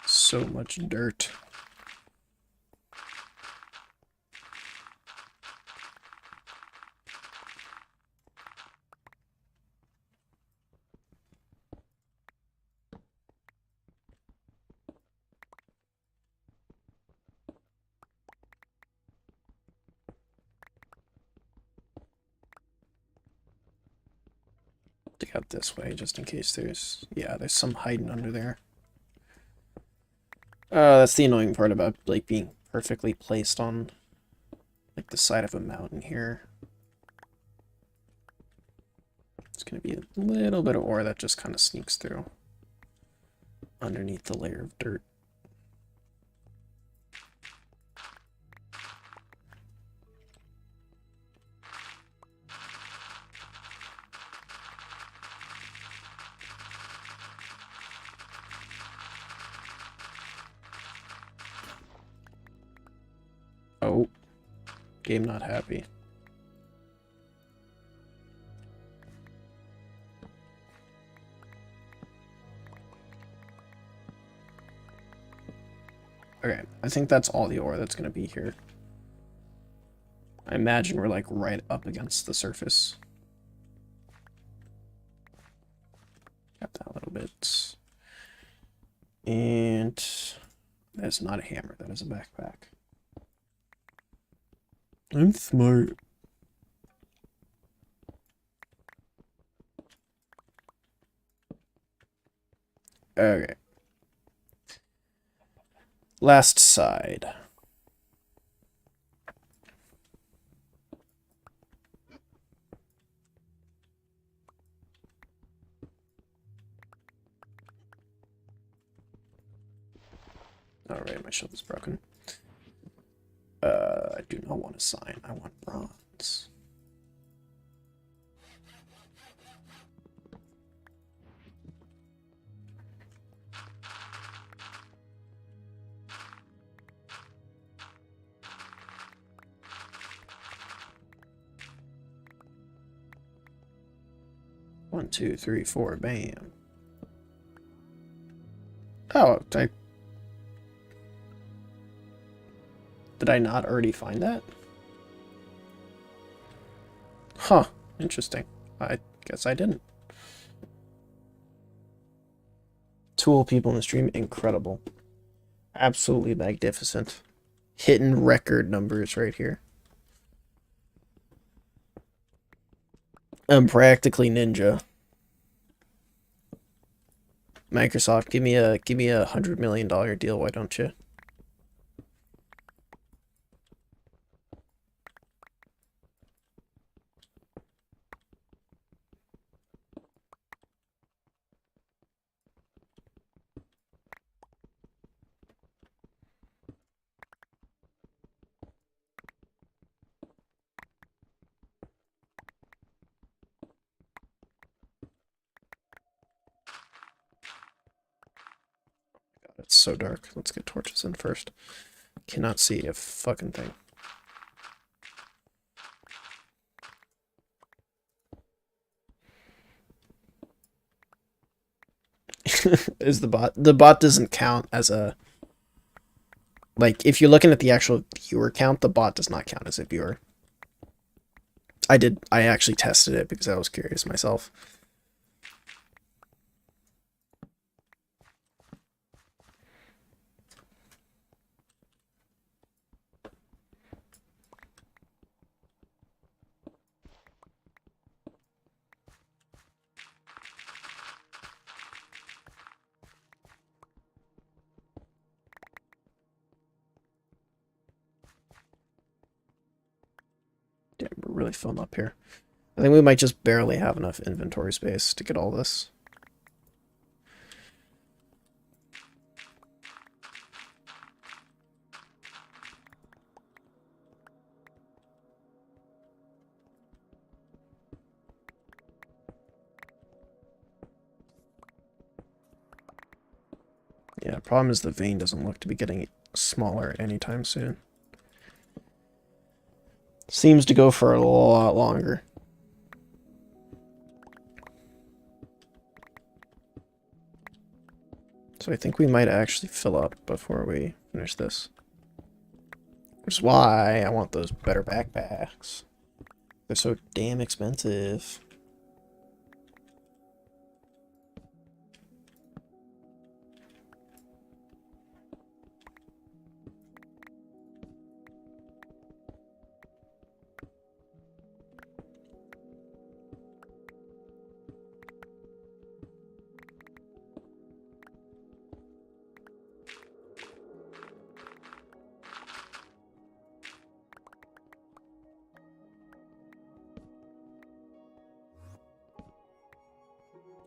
So much dirt. Dig out this way just in case there's some hiding under there. That's the annoying part about like being perfectly placed on like the side of a mountain here. It's gonna be a little bit of ore that just kind of sneaks through underneath the layer of dirt. Oh, game not happy. Okay, I think that's all the ore that's going to be here. I imagine we're like right up against the surface. Got that a little bit. And that's not a hammer, that is a backpack. I'm smart. Okay. Last side. Alright, my shovel's broken. I do not want a sign. I want bronze. One, two, three, four, bam. Oh, did I not already find that? Huh, interesting. I guess I didn't. Tool people in the stream, incredible. Absolutely magnificent. Hitting record numbers right here. I'm practically ninja. Microsoft, give me a $100 million deal, why don't you? God, it's so dark. Let's get torches in first. Cannot see a fucking thing. Is the bot doesn't count as a, like, if you're looking at the actual viewer count, the bot does not count as a viewer. I actually tested it because I was curious myself. Damn, we're really filling up here. I think we might just barely have enough inventory space to get all this. Yeah, problem is the vein doesn't look to be getting smaller anytime soon. Seems to go for a lot longer. So I think we might actually fill up before we finish this. Which is why I want those better backpacks. They're so damn expensive.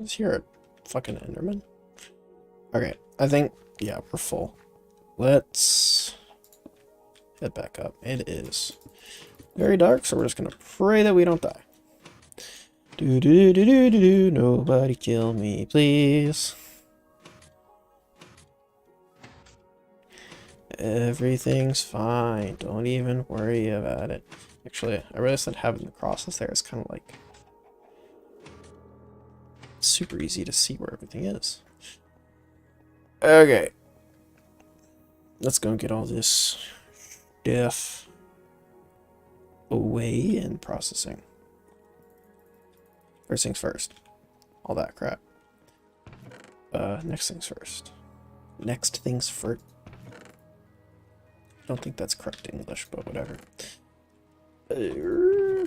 Is here a fucking Enderman? Okay, I think, yeah, we're full. Let's head back up. It is very dark, so we're just gonna pray that we don't die. Do do do do do do. Nobody kill me, please. Everything's fine. Don't even worry about it. Actually, I realized that having the crosses there is kind of like super easy to see where everything is. Okay. Let's go and get all this stuff. away and processing. First things first. All that crap. Next things first. Next things first. I don't think that's correct English, but whatever.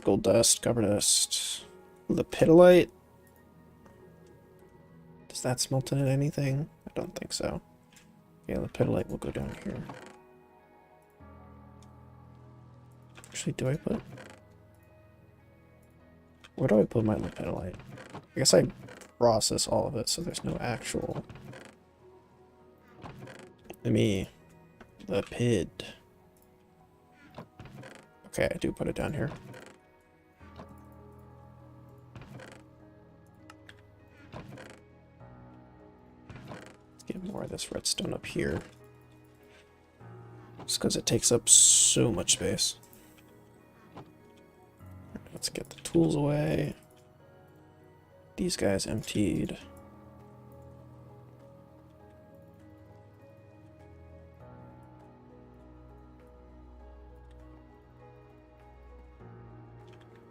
Gold dust, copper dust. Lepidolite. Does that smelt in anything? I don't think so. Yeah, lepidolite will go down here. Actually, do I put... Where do I put my lepidolite? I guess I process all of it, so there's no actual... Let me... Lepid. Okay, I do put it down here. Let's get more of this redstone up here. Just because it takes up so much space. Let's get the tools away. These guys emptied.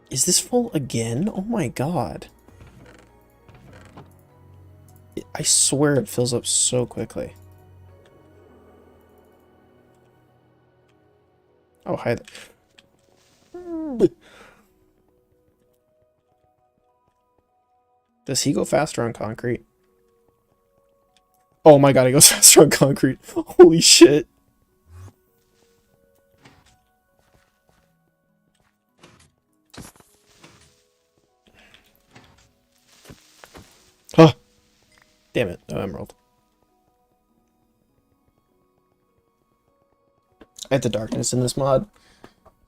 Is this full again? Oh my god. I swear it fills up so quickly. Oh, hi there. Does he go faster on concrete? Oh my god, he goes faster on concrete. Holy shit. Huh. Damn it, no emerald. I had the darkness in this mod.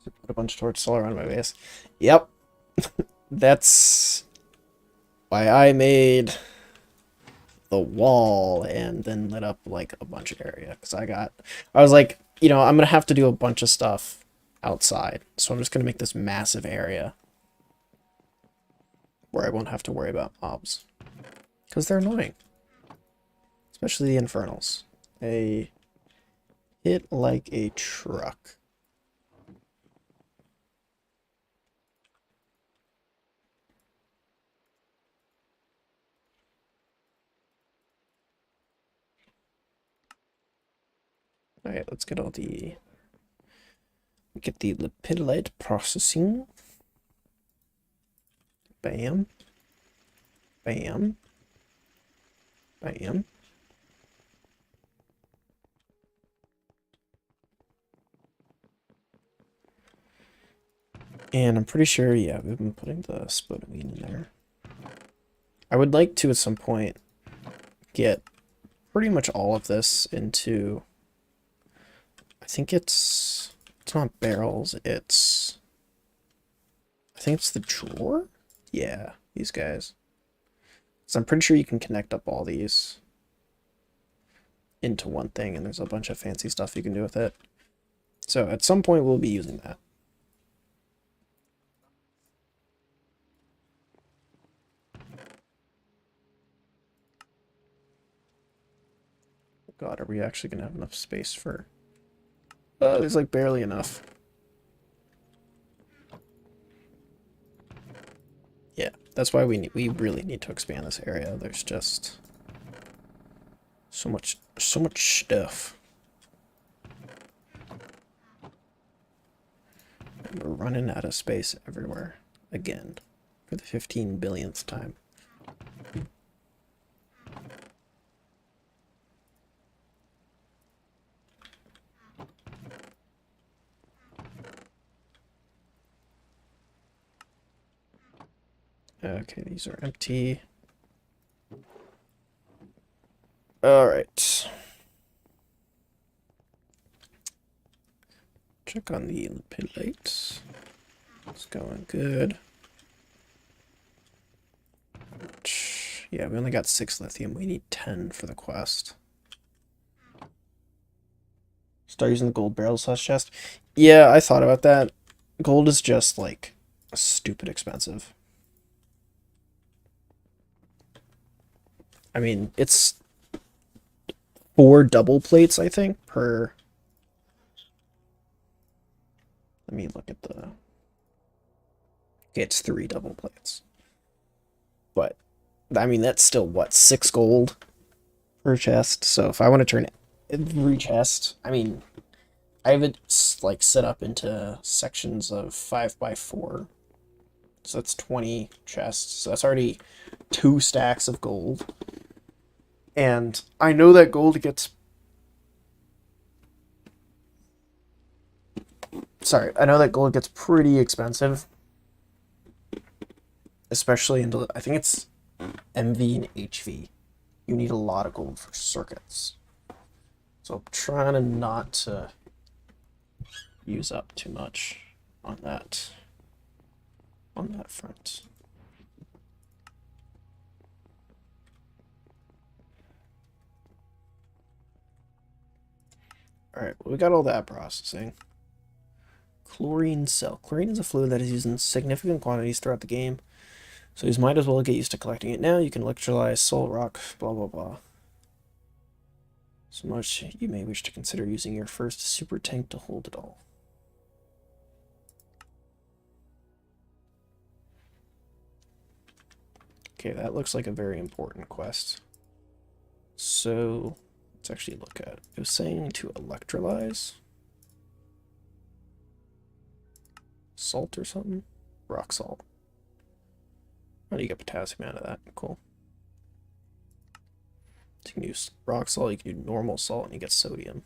Put a bunch of torches all around my base. Yep. That's why I made the wall and then lit up like a bunch of area. Because I was like, you know, I'm going to have to do a bunch of stuff outside. So I'm just going to make this massive area where I won't have to worry about mobs. Because they're annoying. Especially the infernals. They hit like a truck. Alright, let's get the lepidolite processing. Bam. Bam. Bam. And I'm pretty sure, yeah, we've been putting the spodumene in there. I would like to, at some point, get pretty much all of this into... I think it's not barrels, it's... I think it's the drawer? Yeah, these guys. So I'm pretty sure you can connect up all these into one thing, and there's a bunch of fancy stuff you can do with it. So at some point we'll be using that. God, are we actually going to have enough space for... there's like barely enough. Yeah, that's why we really need to expand this area. There's just so much stuff. And we're running out of space everywhere again for the 15 billionth time. Okay, these are empty. All right. Check on the lepidolite. It's going good. Yeah, we only got 6 lithium. We need 10 for the quest. Start using the gold barrel/chest. Yeah, I thought about that. Gold is just like stupid expensive. I mean, it's 4 double plates, I think, per... Let me look at the it's 3 double plates. But, I mean, that's still, what, 6 gold per chest? So if I want to turn every chest, I mean, I have it, like, set up into sections of 5x4. So that's 20 chests. So that's already 2 stacks of gold. And I know that gold gets... Sorry, I know that gold gets pretty expensive. Especially into, I think it's MV and HV. You need a lot of gold for circuits. So I'm trying to not to use up too much on that front. Alright, well, we got all that processing. Chlorine cell. Chlorine is a fluid that is used in significant quantities throughout the game, so you might as well get used to collecting it now. You can electrolyze salt rock, blah blah blah. So much you may wish to consider using your first super tank to hold it all. Okay, that looks like a very important quest. So let's actually look at it. It was saying to electrolyze salt or something? Rock salt. How do you get potassium out of that? Cool. So you can use rock salt, you can do normal salt, and you get sodium.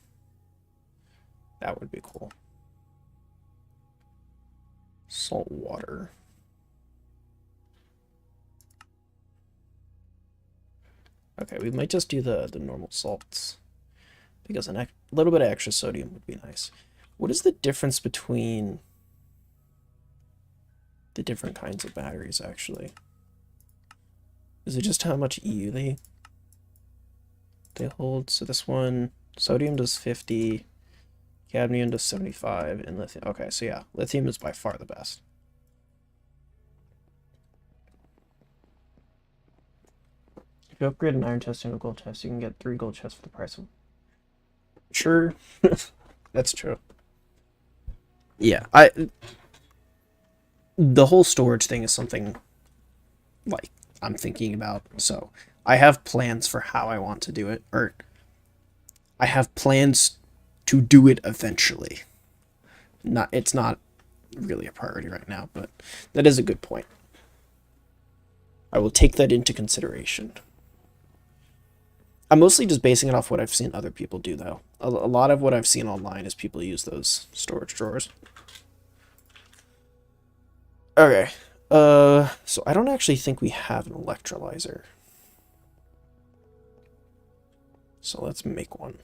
That would be cool. Salt water. Okay, we might just do the normal salts, because a little bit of extra sodium would be nice. What is the difference between the different kinds of batteries, actually? Is it just how much EU they hold? So this one, sodium does 50, cadmium does 75, and lithium. Okay, so yeah, lithium is by far the best. If you upgrade an iron chest into a gold chest, you can get 3 gold chests for the price of... Sure, that's true. Yeah, the whole storage thing is something, like, I'm thinking about, so I have plans for how I want to do it, or I have plans to do it eventually. It's not really a priority right now, but that is a good point. I will take that into consideration. I'm mostly just basing it off what I've seen other people do, though. A lot of what I've seen online is people use those storage drawers. Okay. So I don't actually think we have an electrolyzer. So let's make one.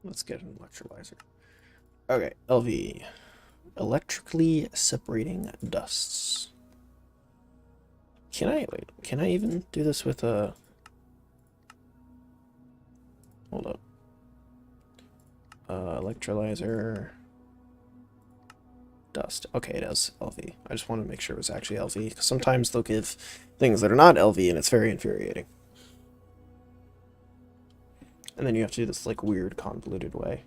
Let's get an electrolyzer. Okay, LV. Electrically separating dusts. Can I even do this with a... Hold up. Electrolyzer. Dust. Okay, it is LV. I just wanted to make sure it was actually LV, because sometimes they'll give things that are not LV, and it's very infuriating. And then you have to do this, like, weird, convoluted way.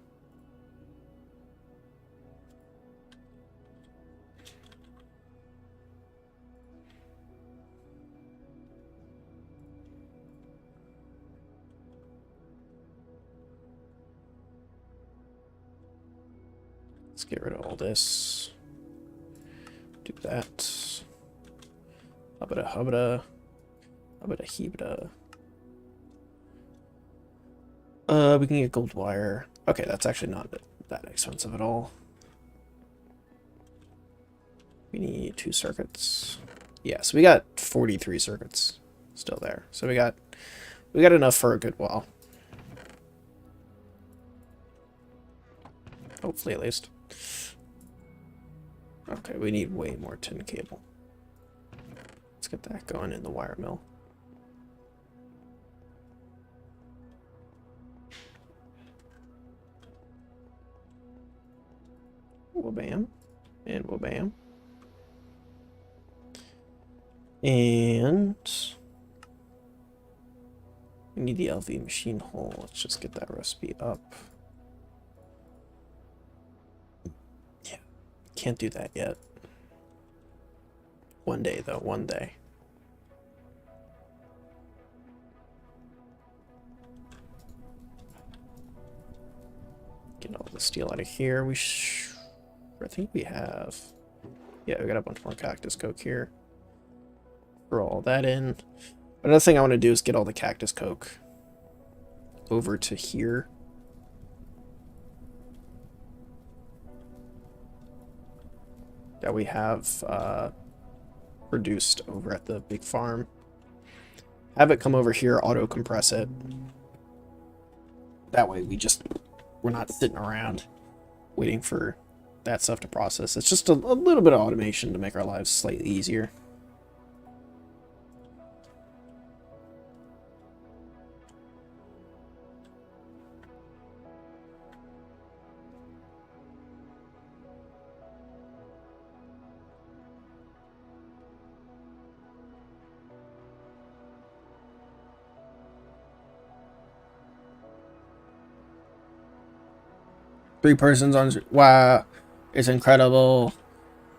Let's get rid of all this. Do that. Hubba hubba. Hubba hibba. We can get gold wire. Okay, that's actually not that expensive at all. We need 2 circuits. Yeah, so we got 43 circuits still there. So we got enough for a good while. Hopefully, at least. Okay, we need way more tin cable. Let's get that going in the wire mill. Wha-bam. And wha-bam. And we need the LV machine hole. Let's just get that recipe up. Yeah, can't do that yet. One day, though, one day. Get all the steel out of here. I think we have... Yeah, we got a bunch more cactus coke here. Throw all that in. Another thing I want to do is get all the cactus coke over to here. That we have produced over at the big farm. Have it come over here, auto compress it. That way we're not sitting around waiting for that stuff to process. It's just a little bit of automation to make our lives slightly easier. Three persons on... Wow. It's incredible.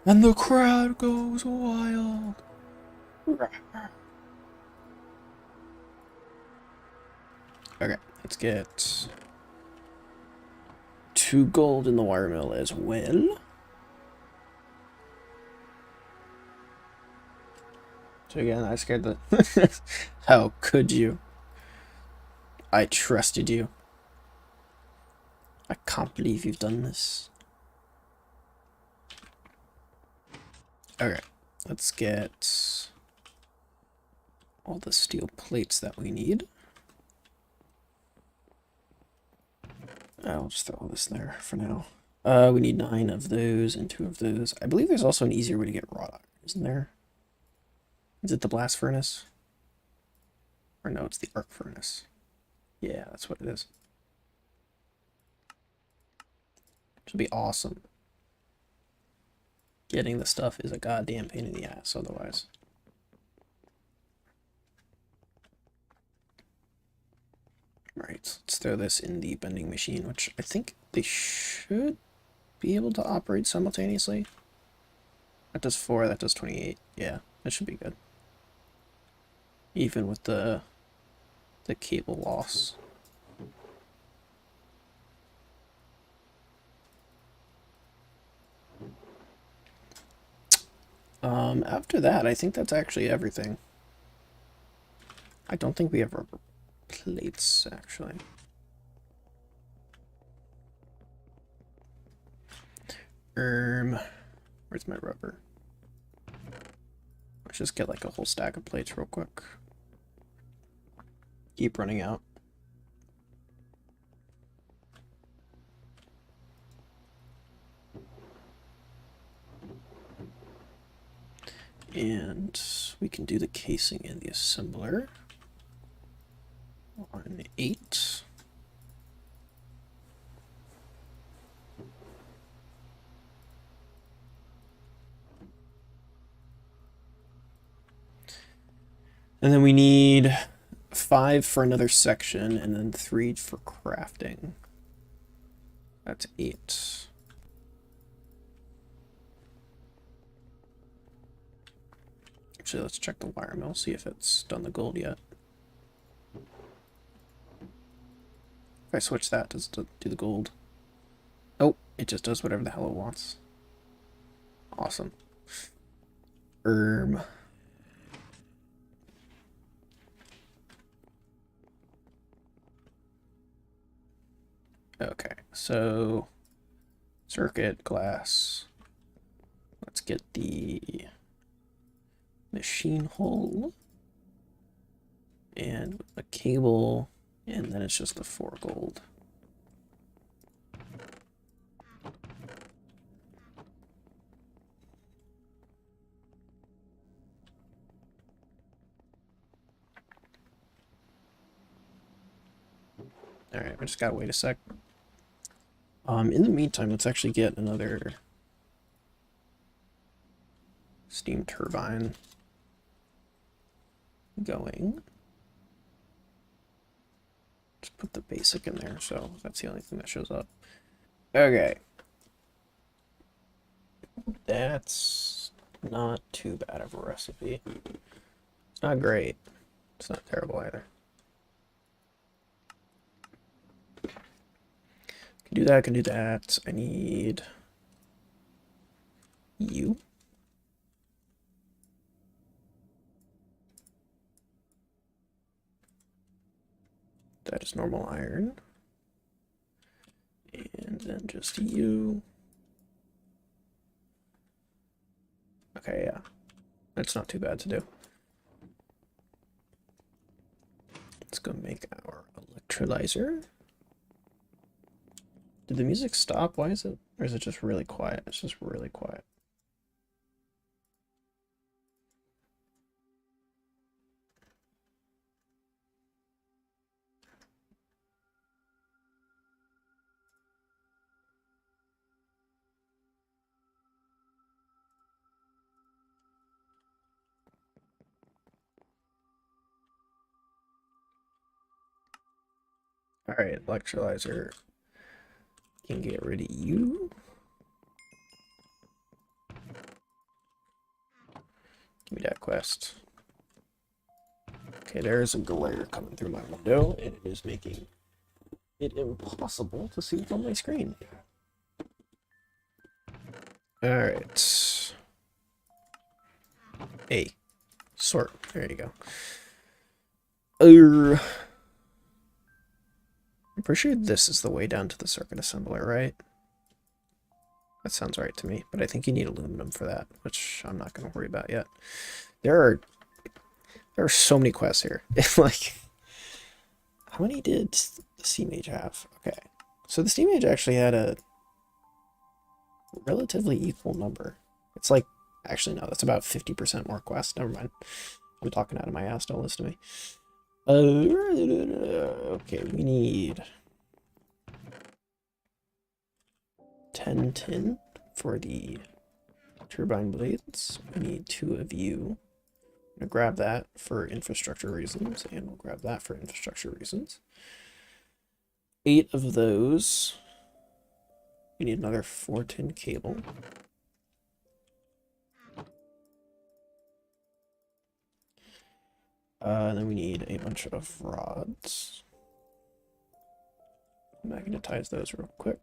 And the crowd goes wild. Okay, let's get 2 gold in the wire mill as well. So again, I scared the... How could you? I trusted you. I can't believe you've done this. Okay, let's get all the steel plates that we need. I'll just throw all this there for now. We need 9 of those and 2 of those. I believe there's also an easier way to get wrought iron, isn't there? Is it the blast furnace? Or no, it's the arc furnace. Yeah, that's what it is. Should be awesome. Getting the stuff is a goddamn pain in the ass otherwise. Right, let's throw this in the bending machine, which I think they should be able to operate simultaneously. That does 4, that does 28. Yeah, that should be good. Even with the cable loss. After that, I think that's actually everything. I don't think we have rubber plates, actually. Where's my rubber? Let's just get like a whole stack of plates real quick. Keep running out. And we can do the casing and the assembler on 8. And then we need 5 for another section, and then 3 for crafting. That's 8. Actually, let's check the wire mill, see if it's done the gold yet. If I switch that, does it do the gold? Oh, it just does whatever the hell it wants. Awesome. Okay, so circuit glass. Let's get the machine hole and a cable, and then it's just the 4 gold. Alright, I just gotta wait a sec. In the meantime, let's actually get another steam turbine going. Just put the basic in there, so that's the only thing that shows up. Okay. That's not too bad of a recipe. It's not great. It's not terrible either. Can do that, can do that. I need you. That is normal iron. And then just you. Okay, yeah. That's not too bad to do. Let's go make our electrolyzer. Did the music stop? Why is it? Or is it just really quiet? It's just really quiet. Alright, electrolyzer. Can get rid of you. Give me that quest. Okay, there's a glare coming through my window, and it is making it impossible to see what's on my screen. Alright. Hey. Sort. There you go. I'm pretty sure this is the way down to the circuit assembler, right? That sounds right to me, but I think you need aluminum for that, which I'm not going to worry about yet. There are so many quests here. Like, how many did the Sea Mage have? Okay, so the Sea Mage actually had a relatively equal number. It's like, actually no, that's about 50% more quests. Never mind. I'm talking out of my ass. Don't listen to me. Okay, we need 10 tin for the turbine blades. We need 2 of you. I'm gonna grab that for infrastructure reasons, and we'll grab that for infrastructure reasons. 8 of those. We need another 4 tin cable. And then we need a bunch of rods. Magnetize those real quick.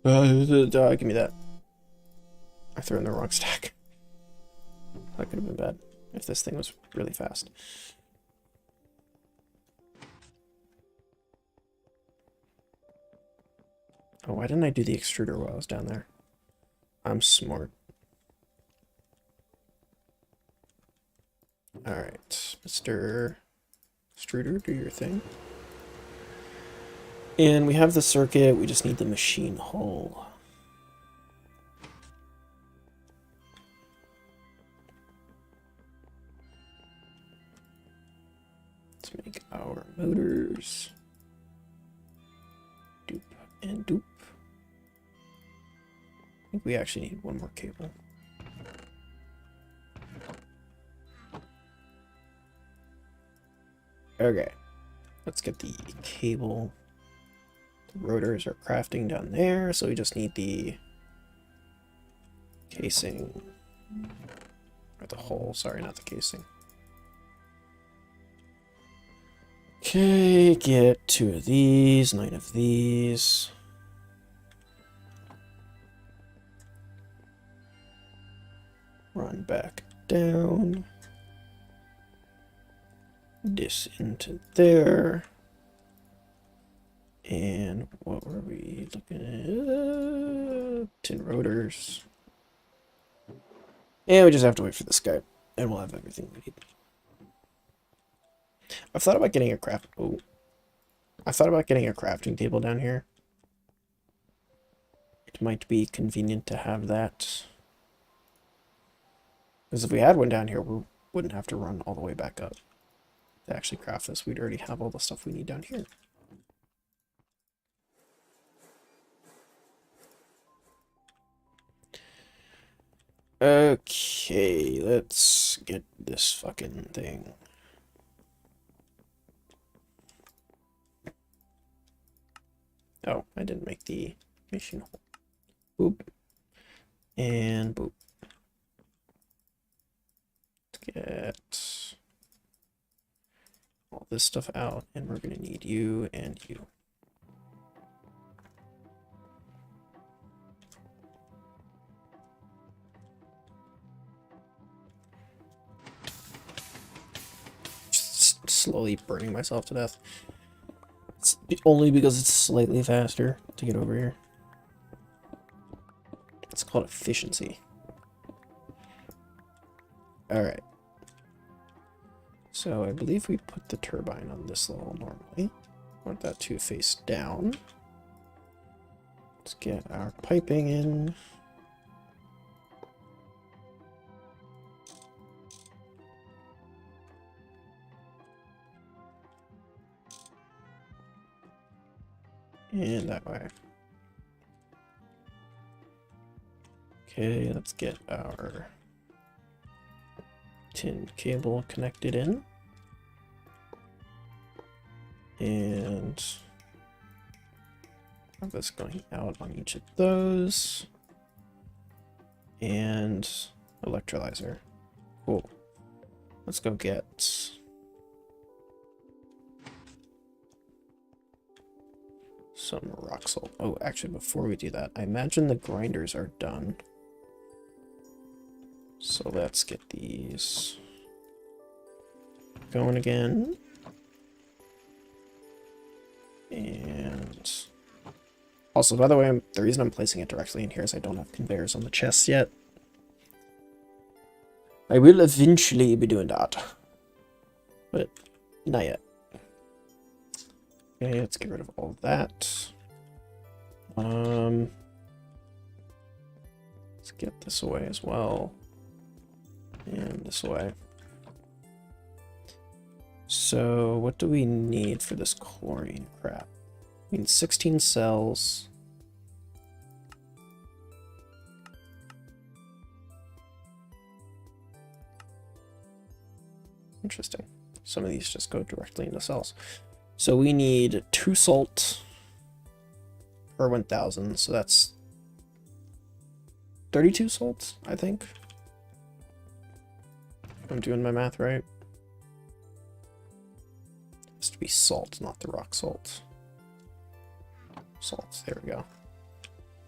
Give me that. I threw in the wrong stack. That could have been bad if this thing was really fast. Oh, why didn't I do the extruder while I was down there? I'm smart. Alright, Mr. Extruder, do your thing. And we have the circuit, we just need the machine hull. Let's make our motors. Doop and doop. I think we actually need one more cable. Okay, let's get the cable. The rotors are crafting down there, so we just need the casing. Or the hull, sorry, not the casing. Okay, get 2 of these, 9 of these. Run back down. This into there. And what were we looking at? 10 rotors. And we just have to wait for this guy. And we'll have everything we need. I've thought about getting a crafting table down here. It might be convenient to have that. Because if we had one down here, we wouldn't have to run all the way back up to actually craft this. We'd already have all the stuff we need down here. Okay, let's get this fucking thing. Oh, I didn't make the machine hole. Boop. And boop. Let's get all this stuff out, and we're gonna need you and you. Slowly burning myself to death. It's only because it's slightly faster to get over here. It's called efficiency. Alright. So I believe we put the turbine on this level normally. Want that to face down. Let's get our piping in. And that way. Okay, let's get our tin cable connected in. And have this going out on each of those. And electrolyzer. Cool. Let's go get some rock salt. Oh, actually, before we do that, I imagine the grinders are done. So let's get these going again. And also, by the way, the reason I'm placing it directly in here is I don't have conveyors on the chests yet. I will eventually be doing that, but not yet. Okay, let's get rid of all of that. Let's get this away as well. And this way. So, what do we need for this chlorine crap? We need 16 cells. Interesting. Some of these just go directly into cells. So we need 2 salt per 1,000, so that's 32 salt, I think. If I'm doing my math right. It has to be salt, not the rock salt. Salt, there we go.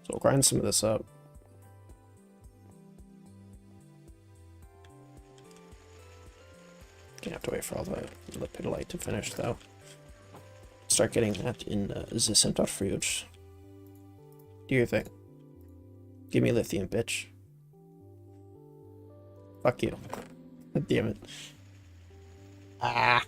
So we'll grind some of this up. Gonna have to wait for all the lipidolite to finish, though. Start getting that in the centrifuge. Do your thing. Give me lithium, bitch. Fuck you. Damn it. Ah.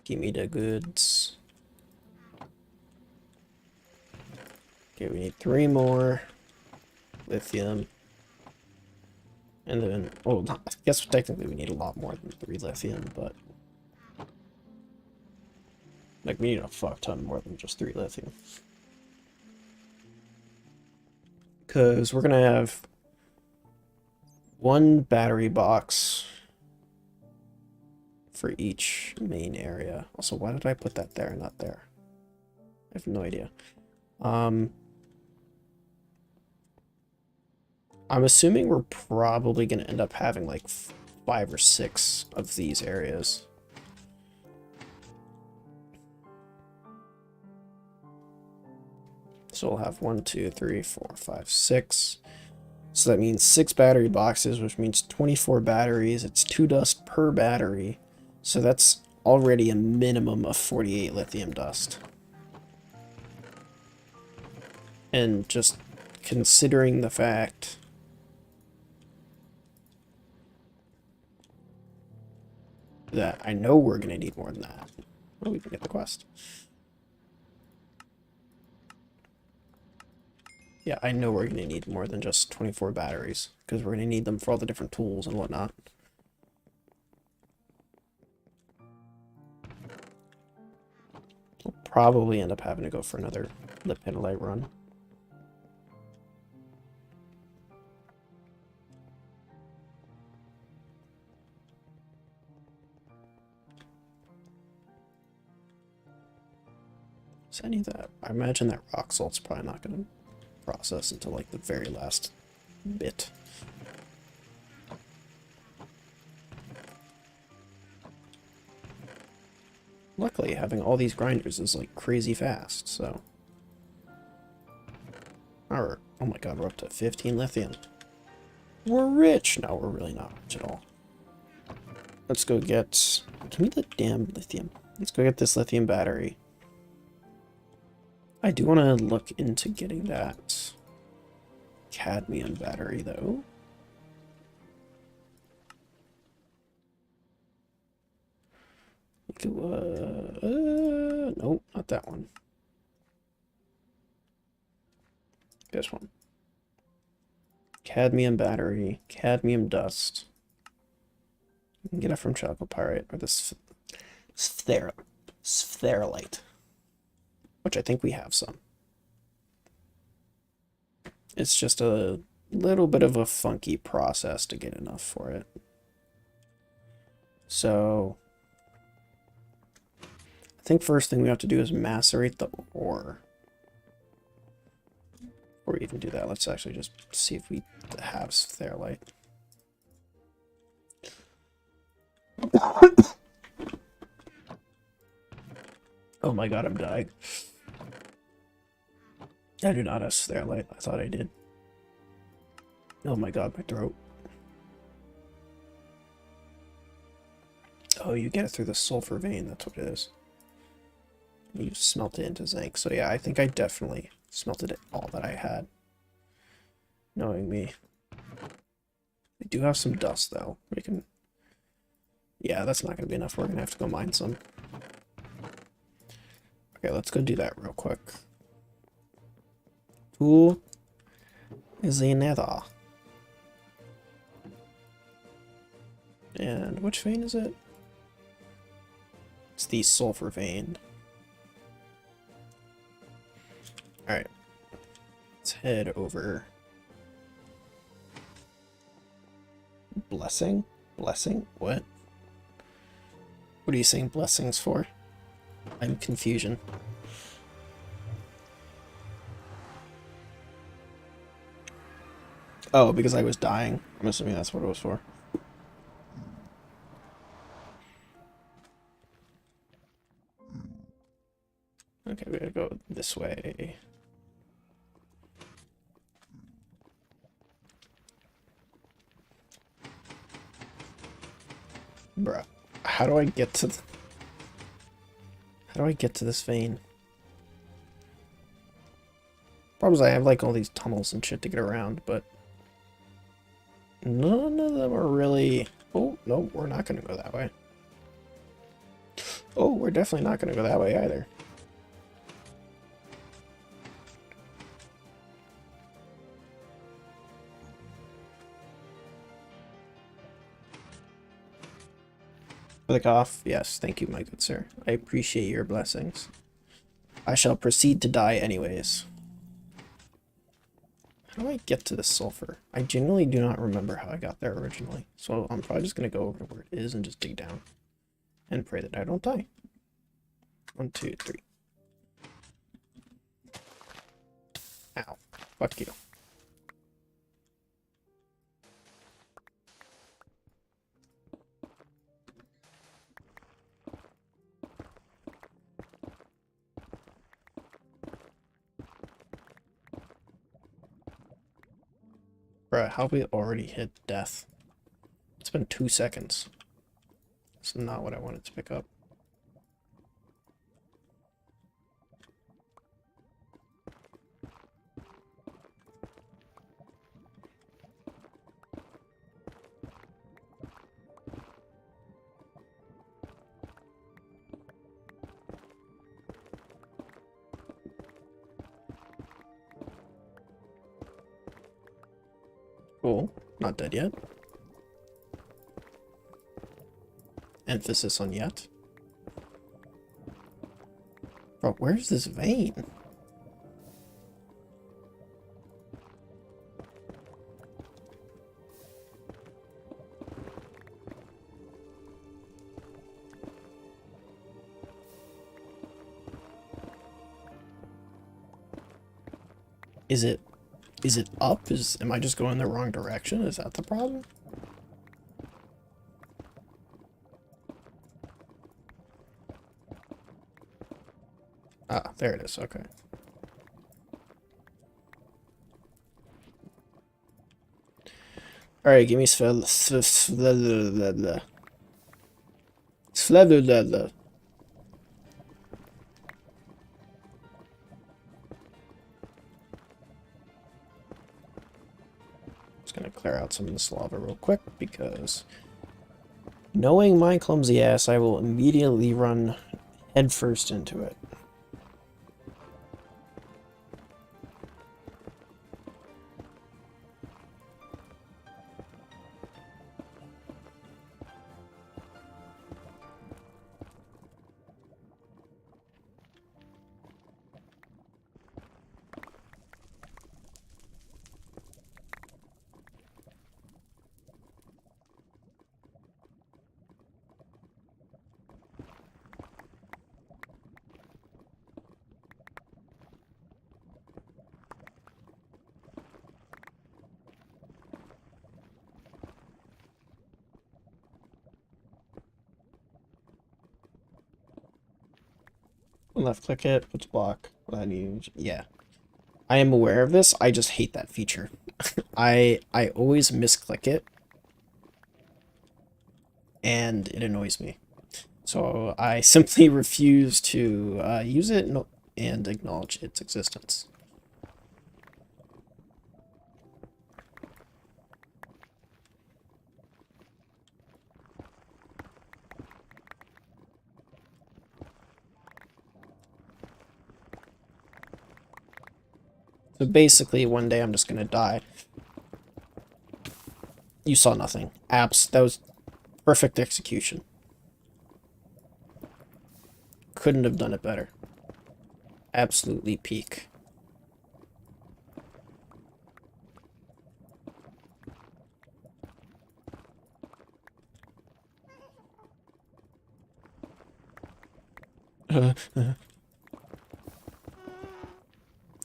Give me the goods. Okay, we need 3 more lithium. And then, well, I guess technically we need a lot more than 3 lithium, but like we need a fuck ton more than just 3 lithium. Because we're gonna have 1 battery box for each main area. Also, why did I put that there and not there? I have no idea. I'm assuming we're probably going to end up having like 5 or 6 of these areas. So we'll have 1, 2, 3, 4, 5, 6. So that means 6 battery boxes, which means 24 batteries. It's 2 dust per battery. So that's already a minimum of 48 lithium dust. And just considering the fact that I know we're going to need more than that. Oh, we can get the quest. Yeah, I know we're going to need more than just 24 batteries, because we're going to need them for all the different tools and whatnot. We'll probably end up having to go for another lepidolite run. Is any of that? I imagine that rock salt's probably not going to process until like the very last bit. Luckily, having all these grinders is like crazy fast, so. Oh my god, we're up to 15 lithium. We're rich! No, we're really not rich at all. Let's go get... Give me the damn lithium. Let's go get this lithium battery. I do want to look into getting that cadmium battery, though. Nope, not that one. This one. Cadmium battery, cadmium dust. You can get it from chalcopyrite or this spherolite, which I think we have some. It's just a little bit of a funky process to get enough for it. So I think first thing we have to do is macerate the ore. Before we even do that, let's actually just see if we have spherolite. Oh my god, I'm dying. I do not have spherolite. I thought I did. Oh my god, my throat. Oh, you get it through the sulfur vein, that's what it is. You smelt it into zinc. So yeah, I think I definitely smelted it all that I had. Knowing me. I do have some dust though. We can... Yeah, that's not going to be enough. We're going to have to go mine some. Okay, let's go do that real quick. Who is the nether? And which vein is it? It's the sulfur vein. Alright. Let's head over. Blessing? Blessing? What? What are you saying blessings for? I'm confusion. Oh, because I was dying. I'm assuming that's what it was for. Okay, we gotta go this way. Bruh, how do I get to this vein? Problem is I have like all these tunnels and shit to get around, but none of them are really... Oh, no, we're not gonna go that way. Oh, we're definitely not gonna go that way either. For the cough, yes, thank you, my good sir. I appreciate your blessings. I shall proceed to die anyways. How do I get to the sulfur? I genuinely do not remember how I got there originally, so I'm probably just going to go over to where it is and just dig down. And pray that I don't die. 1, 2, 3. Ow. Fuck you. Bruh, how we already hit death? It's been 2 seconds. It's not what I wanted to pick up. Cool. Not dead yet. Emphasis on yet. Bro, where's this vein? Is it up? Am I just going the wrong direction? Is that the problem? Ah, there it is. Okay. Alright, give me Just gonna clear out some of this lava real quick because knowing my clumsy ass, I will immediately run headfirst into it. Left click it, let's block. Yeah. I am aware of this, I just hate that feature. I always misclick it. And it annoys me. So I simply refuse to use it and acknowledge its existence. So basically, one day I'm just gonna die. You saw nothing. That was perfect execution. Couldn't have done it better. Absolutely peak.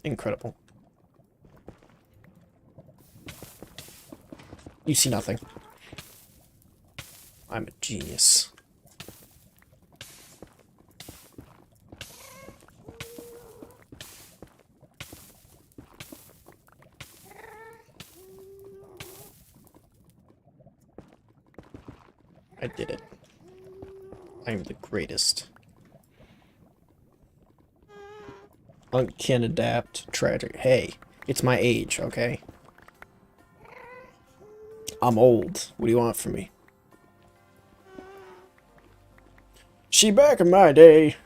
Incredible. You see nothing. I'm a genius. I did it. I'm the greatest. Can't adapt. Tragic. Hey, it's my age, okay? I'm old. What do you want from me? See, back in my day,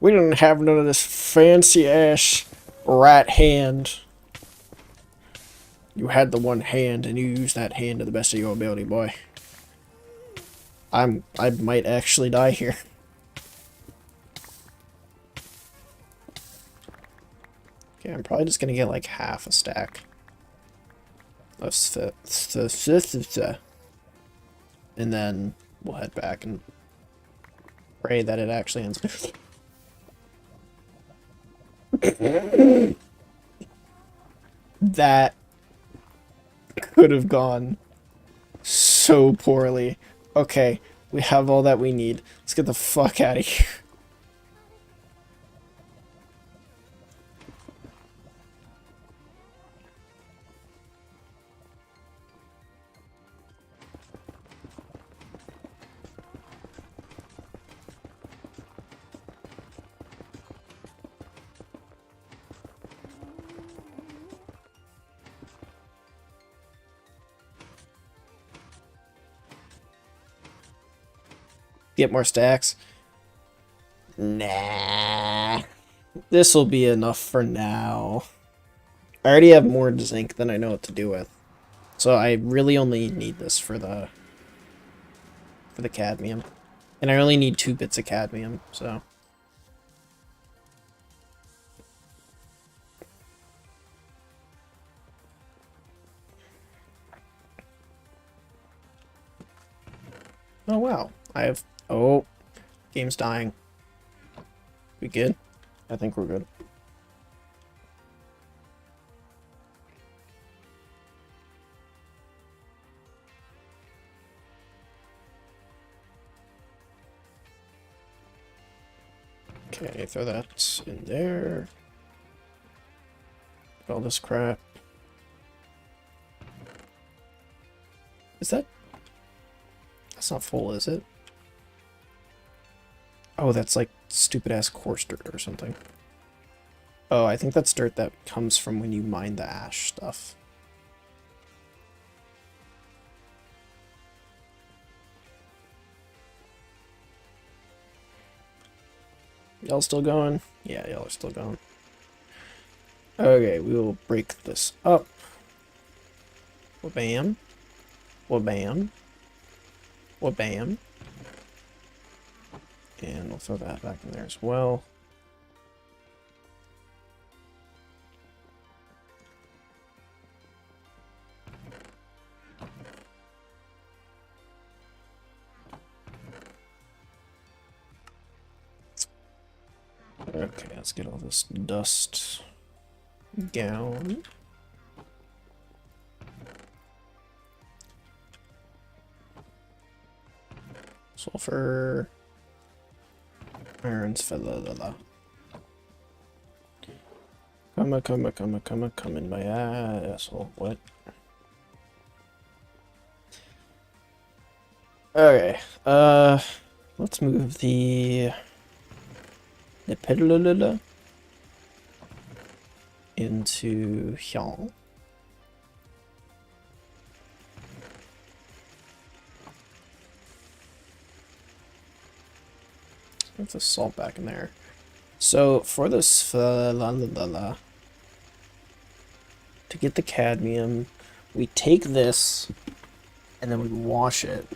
we didn't have none of this fancy-ass right hand. You had the one hand, and you used that hand to the best of your ability, boy. I might actually die here. Okay, I'm probably just gonna get like half a stack. And then we'll head back and pray that it actually ends. That could have gone so poorly. Okay, we have all that we need. Let's get the fuck out of here. Get more stacks. Nah. This'll be enough for now. I already have more zinc than I know what to do with. So I really only need this for the cadmium. And I only need 2 bits of cadmium, so. Oh wow. I have oh, game's dying. We good? I think we're good. Okay, throw that in there. All this crap. Is that... That's not full, is it? Oh, that's like stupid-ass coarse dirt or something. Oh, I think that's dirt that comes from when you mine the ash stuff. Y'all still going? Yeah, y'all are still going. Okay, we will break this up. Wha-bam. Wha-bam. Wha-bam. And we'll throw that back in there as well. Okay, let's get all this dust down. Sulfur. Irons for la. Come in my asshole. What? Okay, let's move the pedalala into here. Put the salt back in there. So for this to get the cadmium, we take this and then we wash it.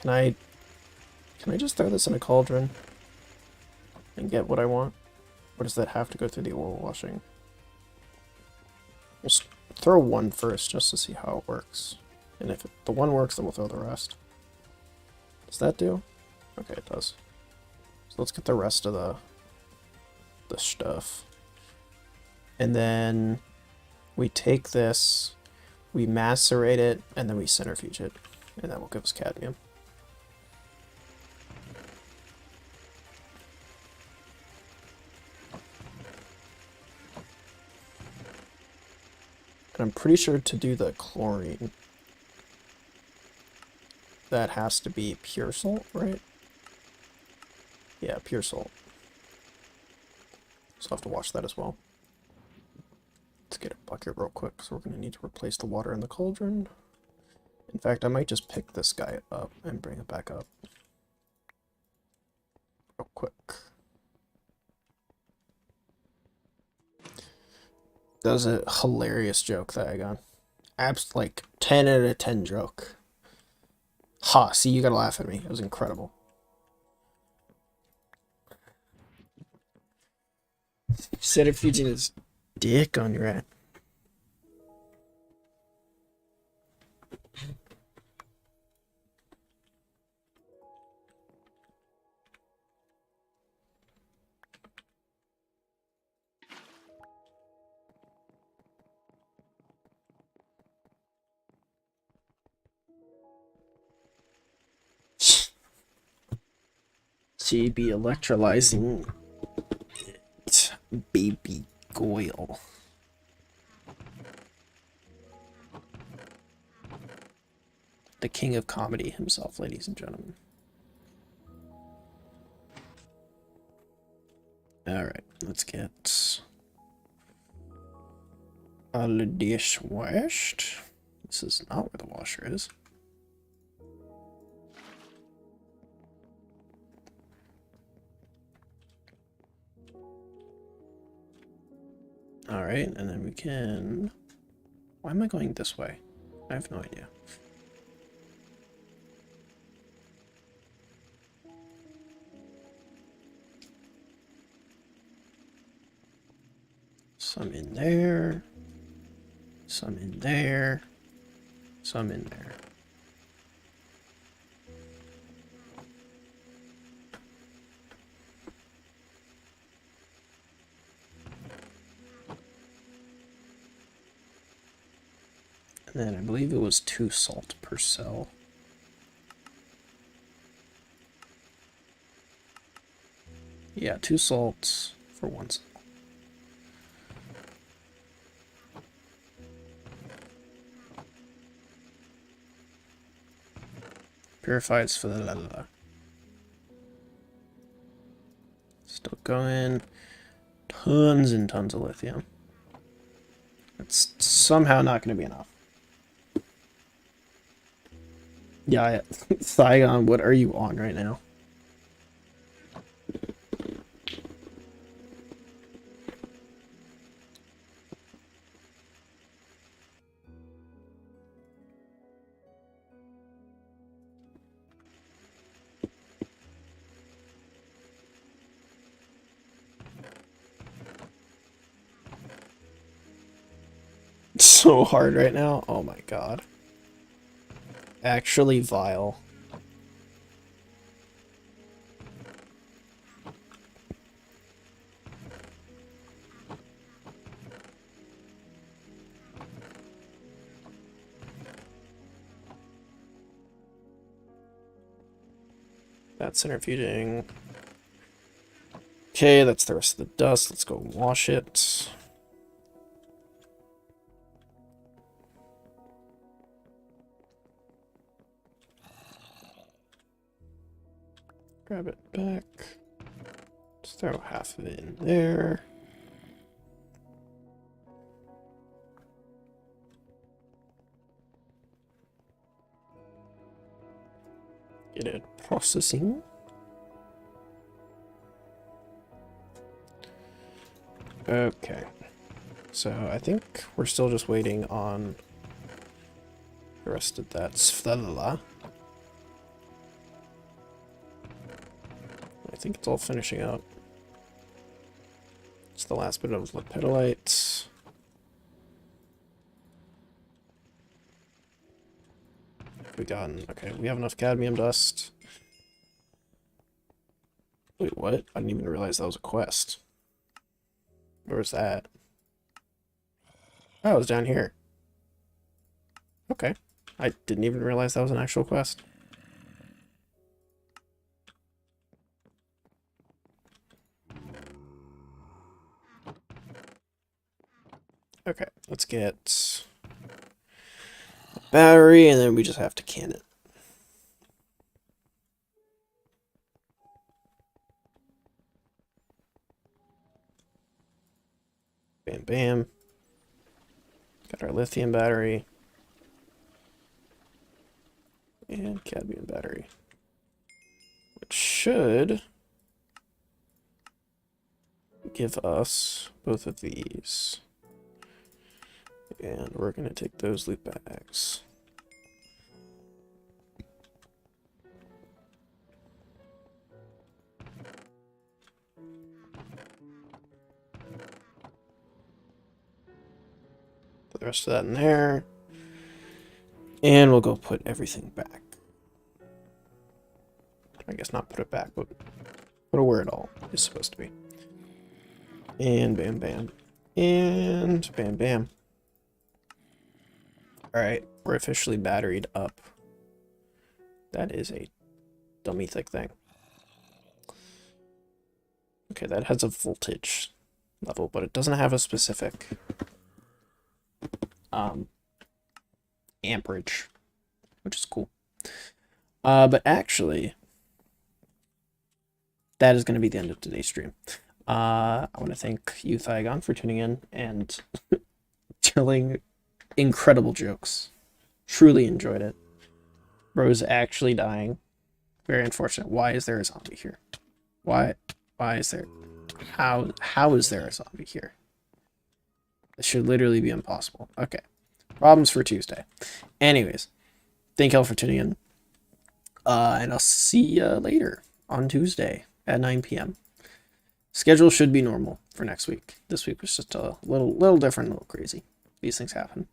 Can I just throw this in a cauldron and get what I want? Or does that have to go through the oil washing? We'll throw one first just to see how it works. And if the one works, then we'll throw the rest. Does that do? Okay, it does. So let's get the rest of the stuff. And then we take this, we macerate it, and then we centrifuge it. And that will give us cadmium. And I'm pretty sure to do the chlorine, that has to be pure salt, right? Yeah, pure salt. So I'll have to wash that as well. Let's get a bucket real quick, so we're going to need to replace the water in the cauldron. In fact, I might just pick this guy up and bring it back up. Real quick. That was a hilarious joke that I got. Like 10 out of 10 joke. Ha, see, you gotta laugh at me. It was incredible. Centrifuging his dick on your ass. So you'd be electrolyzing it, baby Goyle. The king of comedy himself, ladies and gentlemen. Alright, let's get all the dish washed. This is not where the washer is. Alright, and then we can... Why am I going this way? I have no idea. Some in there. Some in there. Some in there. And then I believe it was 2 salt per cell. Yeah, 2 salts for 1 cell. Purifies for the Still going. Tons and tons of lithium. It's somehow not going to be enough. Yeah, Saigon, what are you on right now? So hard right now. Oh my god. Actually vile. That's centrifuging. Okay, that's the rest of the dust. Let's go wash it. Grab it back. Just throw half of it in there. Get it processing. Okay. So I think we're still just waiting on the rest of that sflala. I think it's all finishing up. It's the last bit of lepidolite. We gotten okay, we have enough cadmium dust. Wait, what? I didn't even realize that was a quest. Where's that? Oh, it was down here. Okay. I didn't even realize that was an actual quest. Okay, let's get a battery, and then we just have to can it. Bam, bam. Got our lithium battery. And cadmium battery. Which should give us both of these. And we're going to take those loot bags. Put the rest of that in there. And we'll go put everything back. I guess not put it back, but put it where it all is supposed to be. And bam, bam. And bam, bam. Alright, we're officially batteried up. That is a dummy thick thing. Okay, that has a voltage level, but it doesn't have a specific amperage, which is cool. But actually, that is going to be the end of today's stream. I want to thank you, Thyagon, for tuning in and telling incredible jokes. Truly enjoyed it. Bro's actually dying. Very unfortunate. Why is there a zombie here? Why is there... How is there a zombie here? This should literally be impossible. Okay. Problems for Tuesday. Anyways, thank y'all for tuning in. And I'll see you later on Tuesday at 9 p.m. Schedule should be normal for next week. This week was just a little different, a little crazy. These things happen.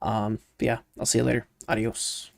But yeah, I'll see you later. Adios.